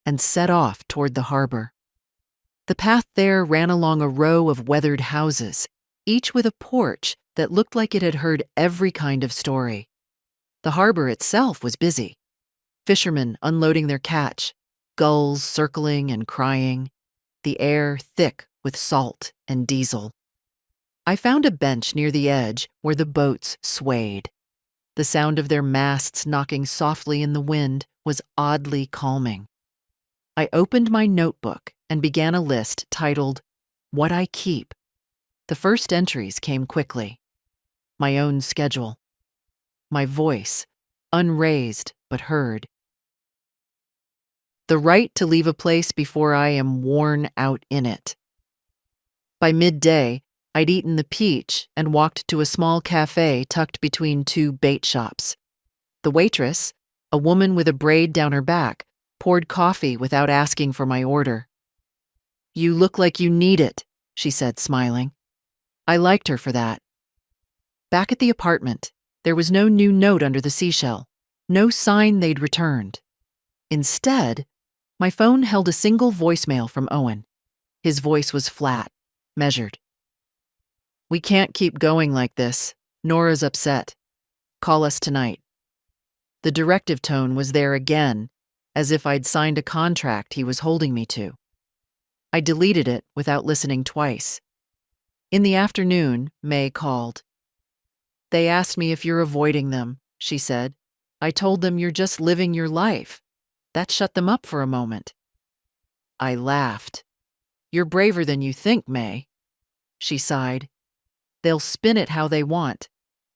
A: and set off toward the harbor. The path there ran along a row of weathered houses, each with a porch that looked like it had heard every kind of story. The harbor itself was busy. Fishermen unloading their catch, gulls circling and crying, the air thick with salt and diesel. I found a bench near the edge where the boats swayed. The sound of their masts knocking softly in the wind was oddly calming. I opened my notebook and began a list titled, "What I Keep." The first entries came quickly. My own schedule. My voice, unraised but heard. The right to leave a place before I am worn out in it. By midday, I'd eaten the peach and walked to a small cafe tucked between 2 bait shops. The waitress, a woman with a braid down her back, poured coffee without asking for my order. "You look like you need it," she said, smiling. I liked her for that. Back at the apartment, there was no new note under the seashell, no sign they'd returned. Instead, my phone held a single voicemail from Owen. His voice was flat, measured. "We can't keep going like this. Nora's upset. Call us tonight." The directive tone was there again, as if I'd signed a contract he was holding me to. I deleted it without listening twice. In the afternoon, May called. "They asked me if you're avoiding them," she said. "I told them you're just living your life." That shut them up for a moment. I laughed. "You're braver than you think, May." She sighed. "They'll spin it how they want.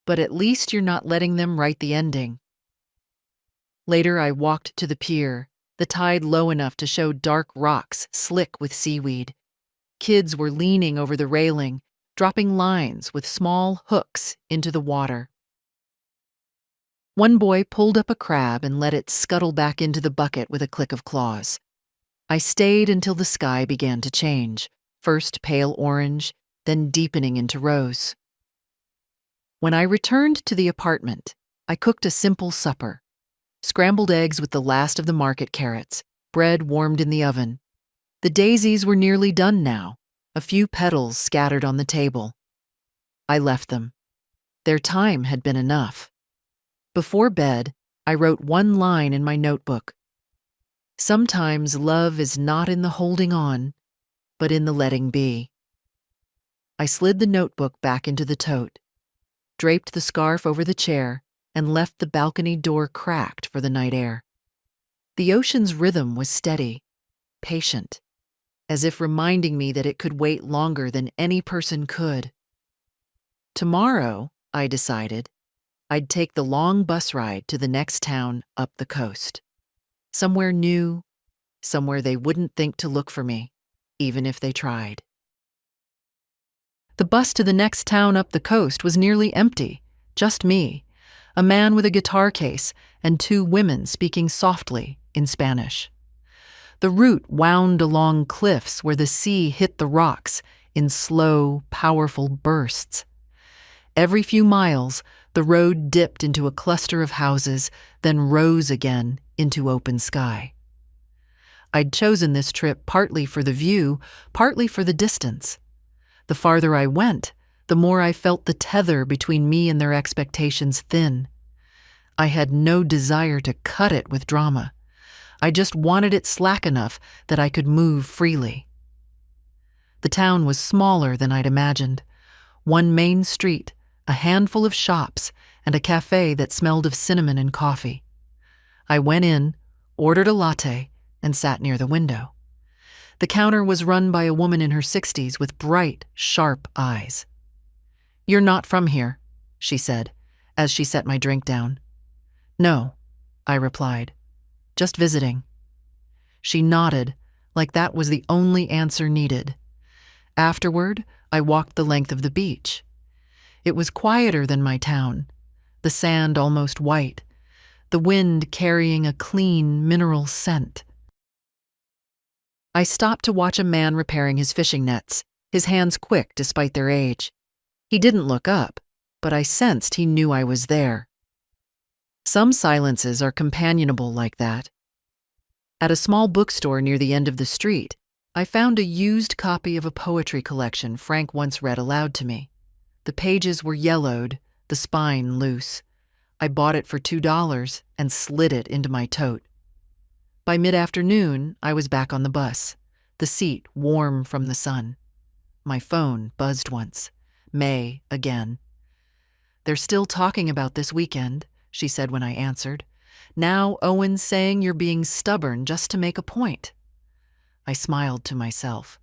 A: but at least you're not letting them write the ending. Later, I walked to the pier, the tide low enough to show dark rocks slick with seaweed. Kids were leaning over the railing, dropping lines with small hooks into the water. One boy pulled up a crab and let it scuttle back into the bucket with a click of claws. I stayed until the sky began to change, first pale orange, then deepening into rose. When I returned to the apartment, I cooked a simple supper. Scrambled eggs with the last of the market carrots, bread warmed in the oven. The daisies were nearly done now, a few petals scattered on the table. I left them. Their time had been enough. Before bed, I wrote one line in my notebook. Sometimes love is not in the holding on, but in the letting be. I slid the notebook back into the tote, draped the scarf over the chair, and left the balcony door cracked for the night air. The ocean's rhythm was steady, patient, as if reminding me that it could wait longer than any person could. Tomorrow, I decided, I'd take the long bus ride to the next town up the coast. Somewhere new, somewhere they wouldn't think to look for me, even if they tried. The bus to the next town up the coast was nearly empty, just me, a man with a guitar case, and two women speaking softly in Spanish. The route wound along cliffs where the sea hit the rocks in slow, powerful bursts. Every few miles, the road dipped into a cluster of houses, then rose again into open sky. I'd chosen this trip partly for the view, partly for the distance. The farther I went, the more I felt the tether between me and their expectations thin. I had no desire to cut it with drama. I just wanted it slack enough that I could move freely. The town was smaller than I'd imagined. One main street, a handful of shops, and a cafe that smelled of cinnamon and coffee. I went in, ordered a latte, and sat near the window. The counter was run by a woman in her 60s with bright, sharp eyes. "You're not from here," she said, as she set my drink down. "No," I replied, "just visiting." She nodded, like that was the only answer needed. Afterward, I walked the length of the beach. It was quieter than my town, the sand almost white, the wind carrying a clean, mineral scent. I stopped to watch a man repairing his fishing nets, his hands quick despite their age. He didn't look up, but I sensed he knew I was there. Some silences are companionable like that. At a small bookstore near the end of the street, I found a used copy of a poetry collection Frank once read aloud to me. The pages were yellowed, the spine loose. I bought it for $2 and slid it into my tote. By mid-afternoon, I was back on the bus, the seat warm from the sun. My phone buzzed once. May again. "They're still talking about this weekend," she said when I answered. "Now Owen's saying you're being stubborn just to make a point." I smiled to myself.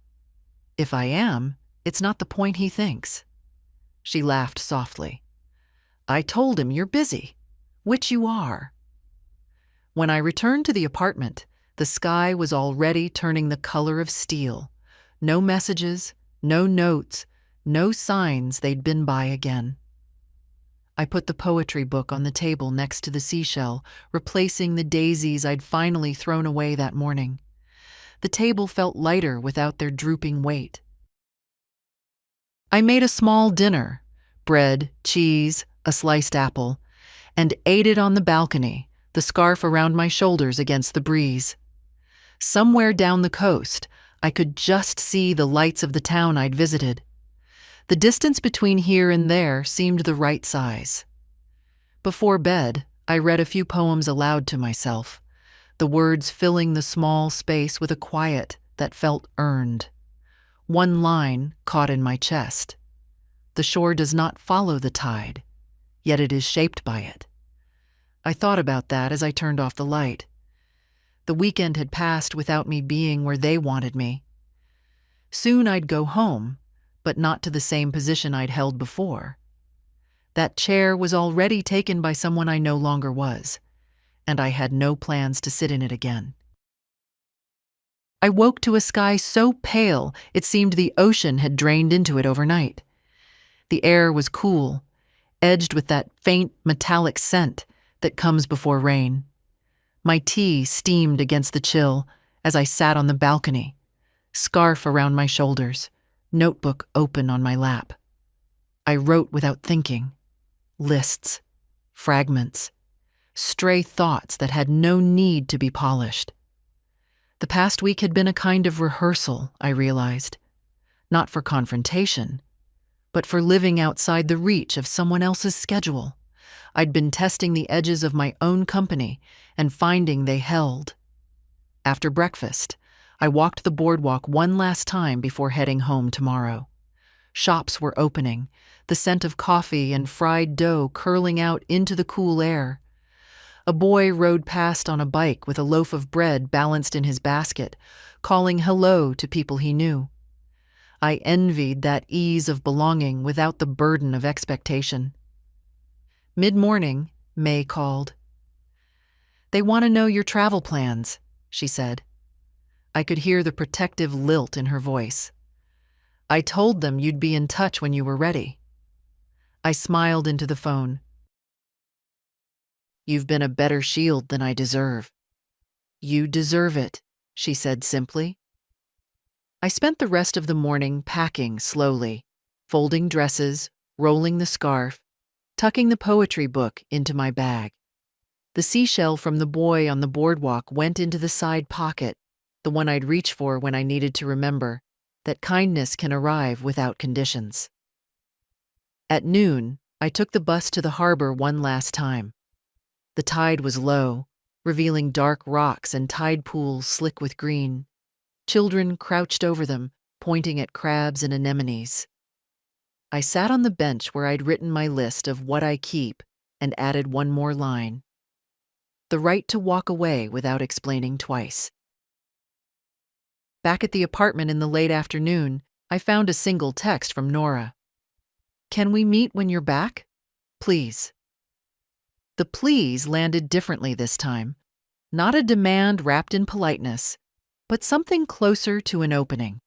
A: If I am, it's not the point he thinks. She laughed softly. "I told him you're busy, which you are." When I returned to the apartment, the sky was already turning the color of steel. No messages, no notes, no signs they'd been by again. I put the poetry book on the table next to the seashell, replacing the daisies I'd finally thrown away that morning. The table felt lighter without their drooping weight. I made a small dinner, bread, cheese, a sliced apple, and ate it on the balcony, the scarf around my shoulders against the breeze. Somewhere down the coast, I could just see the lights of the town I'd visited. The distance between here and there seemed the right size. Before bed, I read a few poems aloud to myself, the words filling the small space with a quiet that felt earned. One line caught in my chest. "The shore does not follow the tide, yet it is shaped by it." I thought about that as I turned off the light. The weekend had passed without me being where they wanted me. Soon I'd go home, but not to the same position I'd held before. That chair was already taken by someone I no longer was, and I had no plans to sit in it again. I woke to a sky so pale it seemed the ocean had drained into it overnight. The air was cool, edged with that faint metallic scent that comes before rain. My tea steamed against the chill as I sat on the balcony, scarf around my shoulders, notebook open on my lap. I wrote without thinking. Lists, fragments, stray thoughts that had no need to be polished. The past week had been a kind of rehearsal, I realized. Not for confrontation, but for living outside the reach of someone else's schedule. I'd been testing the edges of my own company and finding they held. After breakfast, I walked the boardwalk one last time before heading home tomorrow. Shops were opening, the scent of coffee and fried dough curling out into the cool air. A boy rode past on a bike with a loaf of bread balanced in his basket, calling hello to people he knew. I envied that ease of belonging without the burden of expectation. Mid-morning, May called. "They want to know your travel plans," she said. I could hear the protective lilt in her voice. "I told them you'd be in touch when you were ready." I smiled into the phone. "You've been a better shield than I deserve." "You deserve it," she said simply. I spent the rest of the morning packing slowly, folding dresses, rolling the scarf, tucking the poetry book into my bag. The seashell from the boy on the boardwalk went into the side pocket, the one I'd reach for when I needed to remember that kindness can arrive without conditions. At noon, I took the bus to the harbor one last time. The tide was low, revealing dark rocks and tide pools slick with green. Children crouched over them, pointing at crabs and anemones. I sat on the bench where I'd written my list of what I keep and added one more line: the right to walk away without explaining twice. Back at the apartment in the late afternoon, I found a single text from Nora. "Can we meet when you're back? Please." The please landed differently this time. Not a demand wrapped in politeness, but something closer to an opening.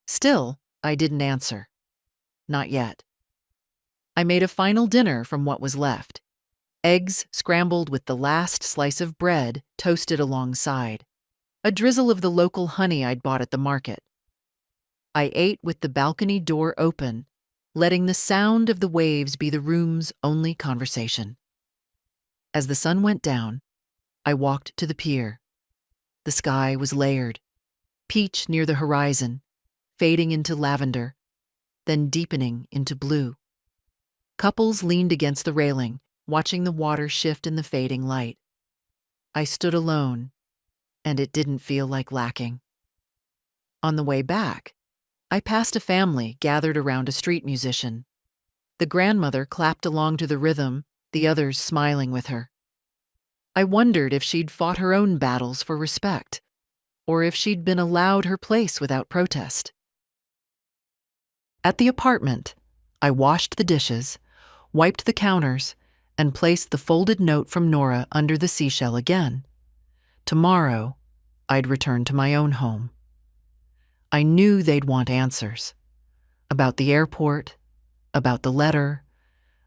A: Still, I didn't answer. Not yet. I made a final dinner from what was left. Eggs scrambled with the last slice of bread toasted alongside. A drizzle of the local honey I'd bought at the market. I ate with the balcony door open, letting the sound of the waves be the room's only conversation. As the sun went down, I walked to the pier. The sky was layered, peach near the horizon, fading into lavender, then deepening into blue. Couples leaned against the railing, watching the water shift in the fading light. I stood alone, and it didn't feel like lacking. On the way back, I passed a family gathered around a street musician. The grandmother clapped along to the rhythm, the others smiling with her. I wondered if she'd fought her own battles for respect, or if she'd been allowed her place without protest. At the apartment, I washed the dishes, wiped the counters, and placed the folded note from Nora under the seashell again. Tomorrow, I'd return to my own home. I knew they'd want answers. About the airport, about the letter,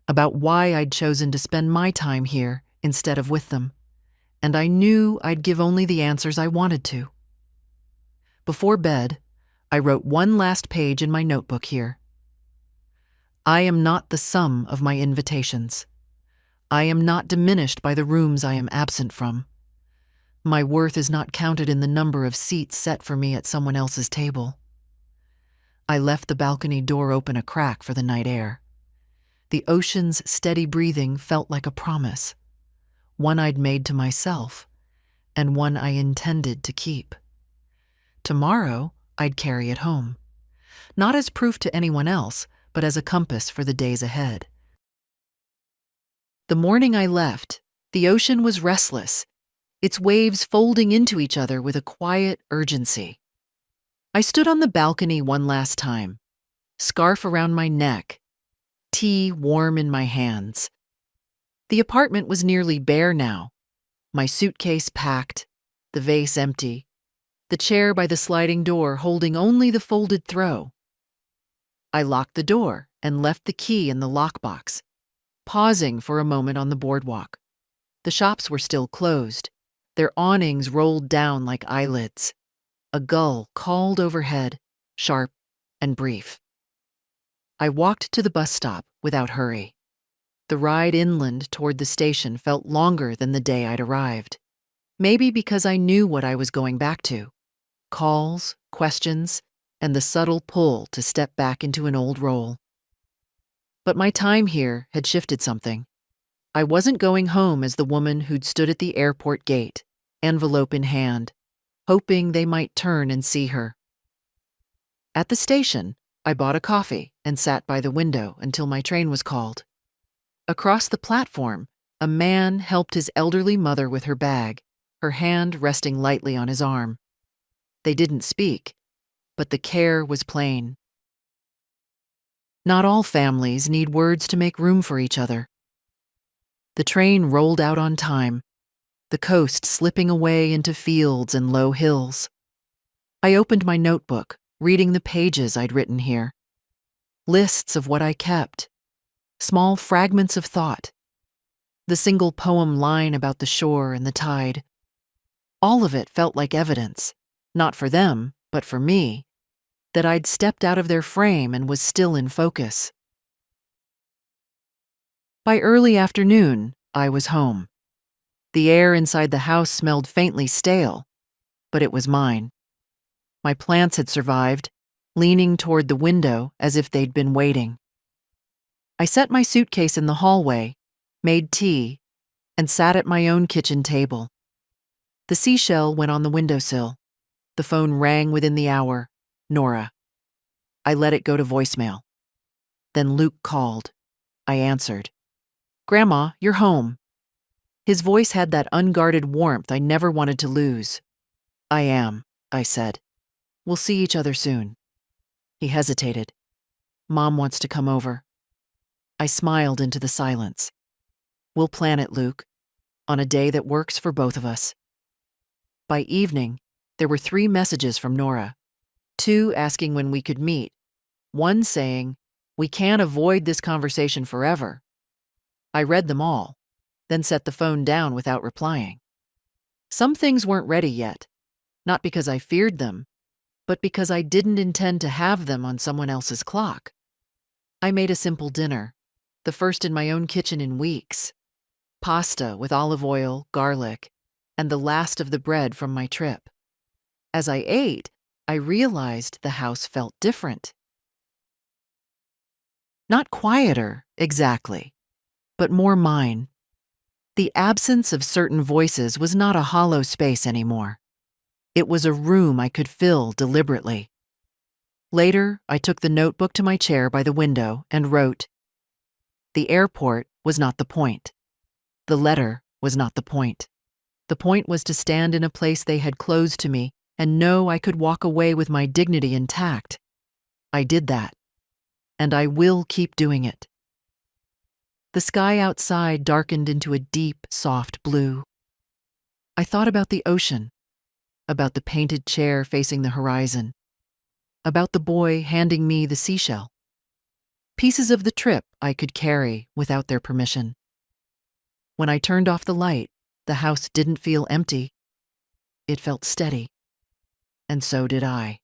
A: about why I'd chosen to spend my time here instead of with them. And I knew I'd give only the answers I wanted to. Before bed, I wrote one last page in my notebook here. I am not the sum of my invitations. I am not diminished by the rooms I am absent from. My worth is not counted in the number of seats set for me at someone else's table. I left the balcony door open a crack for the night air. The ocean's steady breathing felt like a promise, one I'd made to myself, and one I intended to keep. Tomorrow, I'd carry it home, not as proof to anyone else, but as a compass for the days ahead. The morning I left, the ocean was restless, its waves folding into each other with a quiet urgency. I stood on the balcony one last time, scarf around my neck, tea warm in my hands. The apartment was nearly bare now, my suitcase packed, the vase empty, the chair by the sliding door holding only the folded throw. I locked the door and left the key in the lockbox, pausing for a moment on the boardwalk. The shops were still closed, their awnings rolled down like eyelids. A gull called overhead, sharp and brief. I walked to the bus stop without hurry. The ride inland toward the station felt longer than the day I'd arrived. Maybe because I knew what I was going back to. Calls, questions, and the subtle pull to step back into an old role. But my time here had shifted something. I wasn't going home as the woman who'd stood at the airport gate, envelope in hand, hoping they might turn and see her. At the station, I bought a coffee and sat by the window until my train was called. Across the platform, a man helped his elderly mother with her bag, her hand resting lightly on his arm. They didn't speak, but the care was plain. Not all families need words to make room for each other. The train rolled out on time, the coast slipping away into fields and low hills. I opened my notebook, reading the pages I'd written here. Lists of what I kept, small fragments of thought, the single poem line about the shore and the tide. All of it felt like evidence, not for them, but for me, that I'd stepped out of their frame and was still in focus. By early afternoon, I was home. The air inside the house smelled faintly stale, but it was mine. My plants had survived, leaning toward the window as if they'd been waiting. I set my suitcase in the hallway, made tea, and sat at my own kitchen table. The seashell went on the windowsill. The phone rang within the hour. Nora. I let it go to voicemail. Then Luke called. I answered. "Grandma, you're home." His voice had that unguarded warmth I never wanted to lose. "I am," I said. "We'll see each other soon." He hesitated. "Mom wants to come over." I smiled into the silence. "We'll plan it, Luke, on a day that works for both of us." By evening, there were 3 messages from Nora. 2 asking when we could meet. 1 saying, "We can't avoid this conversation forever." I read them all, then set the phone down without replying. Some things weren't ready yet, not because I feared them, but because I didn't intend to have them on someone else's clock. I made a simple dinner, the first in my own kitchen in weeks. Pasta with olive oil, garlic, and the last of the bread from my trip. As I ate, I realized the house felt different. Not quieter, exactly, but more mine. The absence of certain voices was not a hollow space anymore. It was a room I could fill deliberately. Later, I took the notebook to my chair by the window and wrote, "The airport was not the point. The letter was not the point. The point was to stand in a place they had closed to me and know I could walk away with my dignity intact. I did that, and I will keep doing it." The sky outside darkened into a deep, soft blue. I thought about the ocean, about the painted chair facing the horizon, about the boy handing me the seashell. Pieces of the trip I could carry without their permission. When I turned off the light, the house didn't feel empty. It felt steady. And so did I.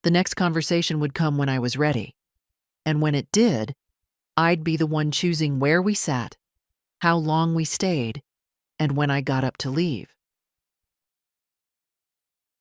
A: The next conversation would come when I was ready. And when it did, I'd be the one choosing where we sat, how long we stayed, and when I got up to leave.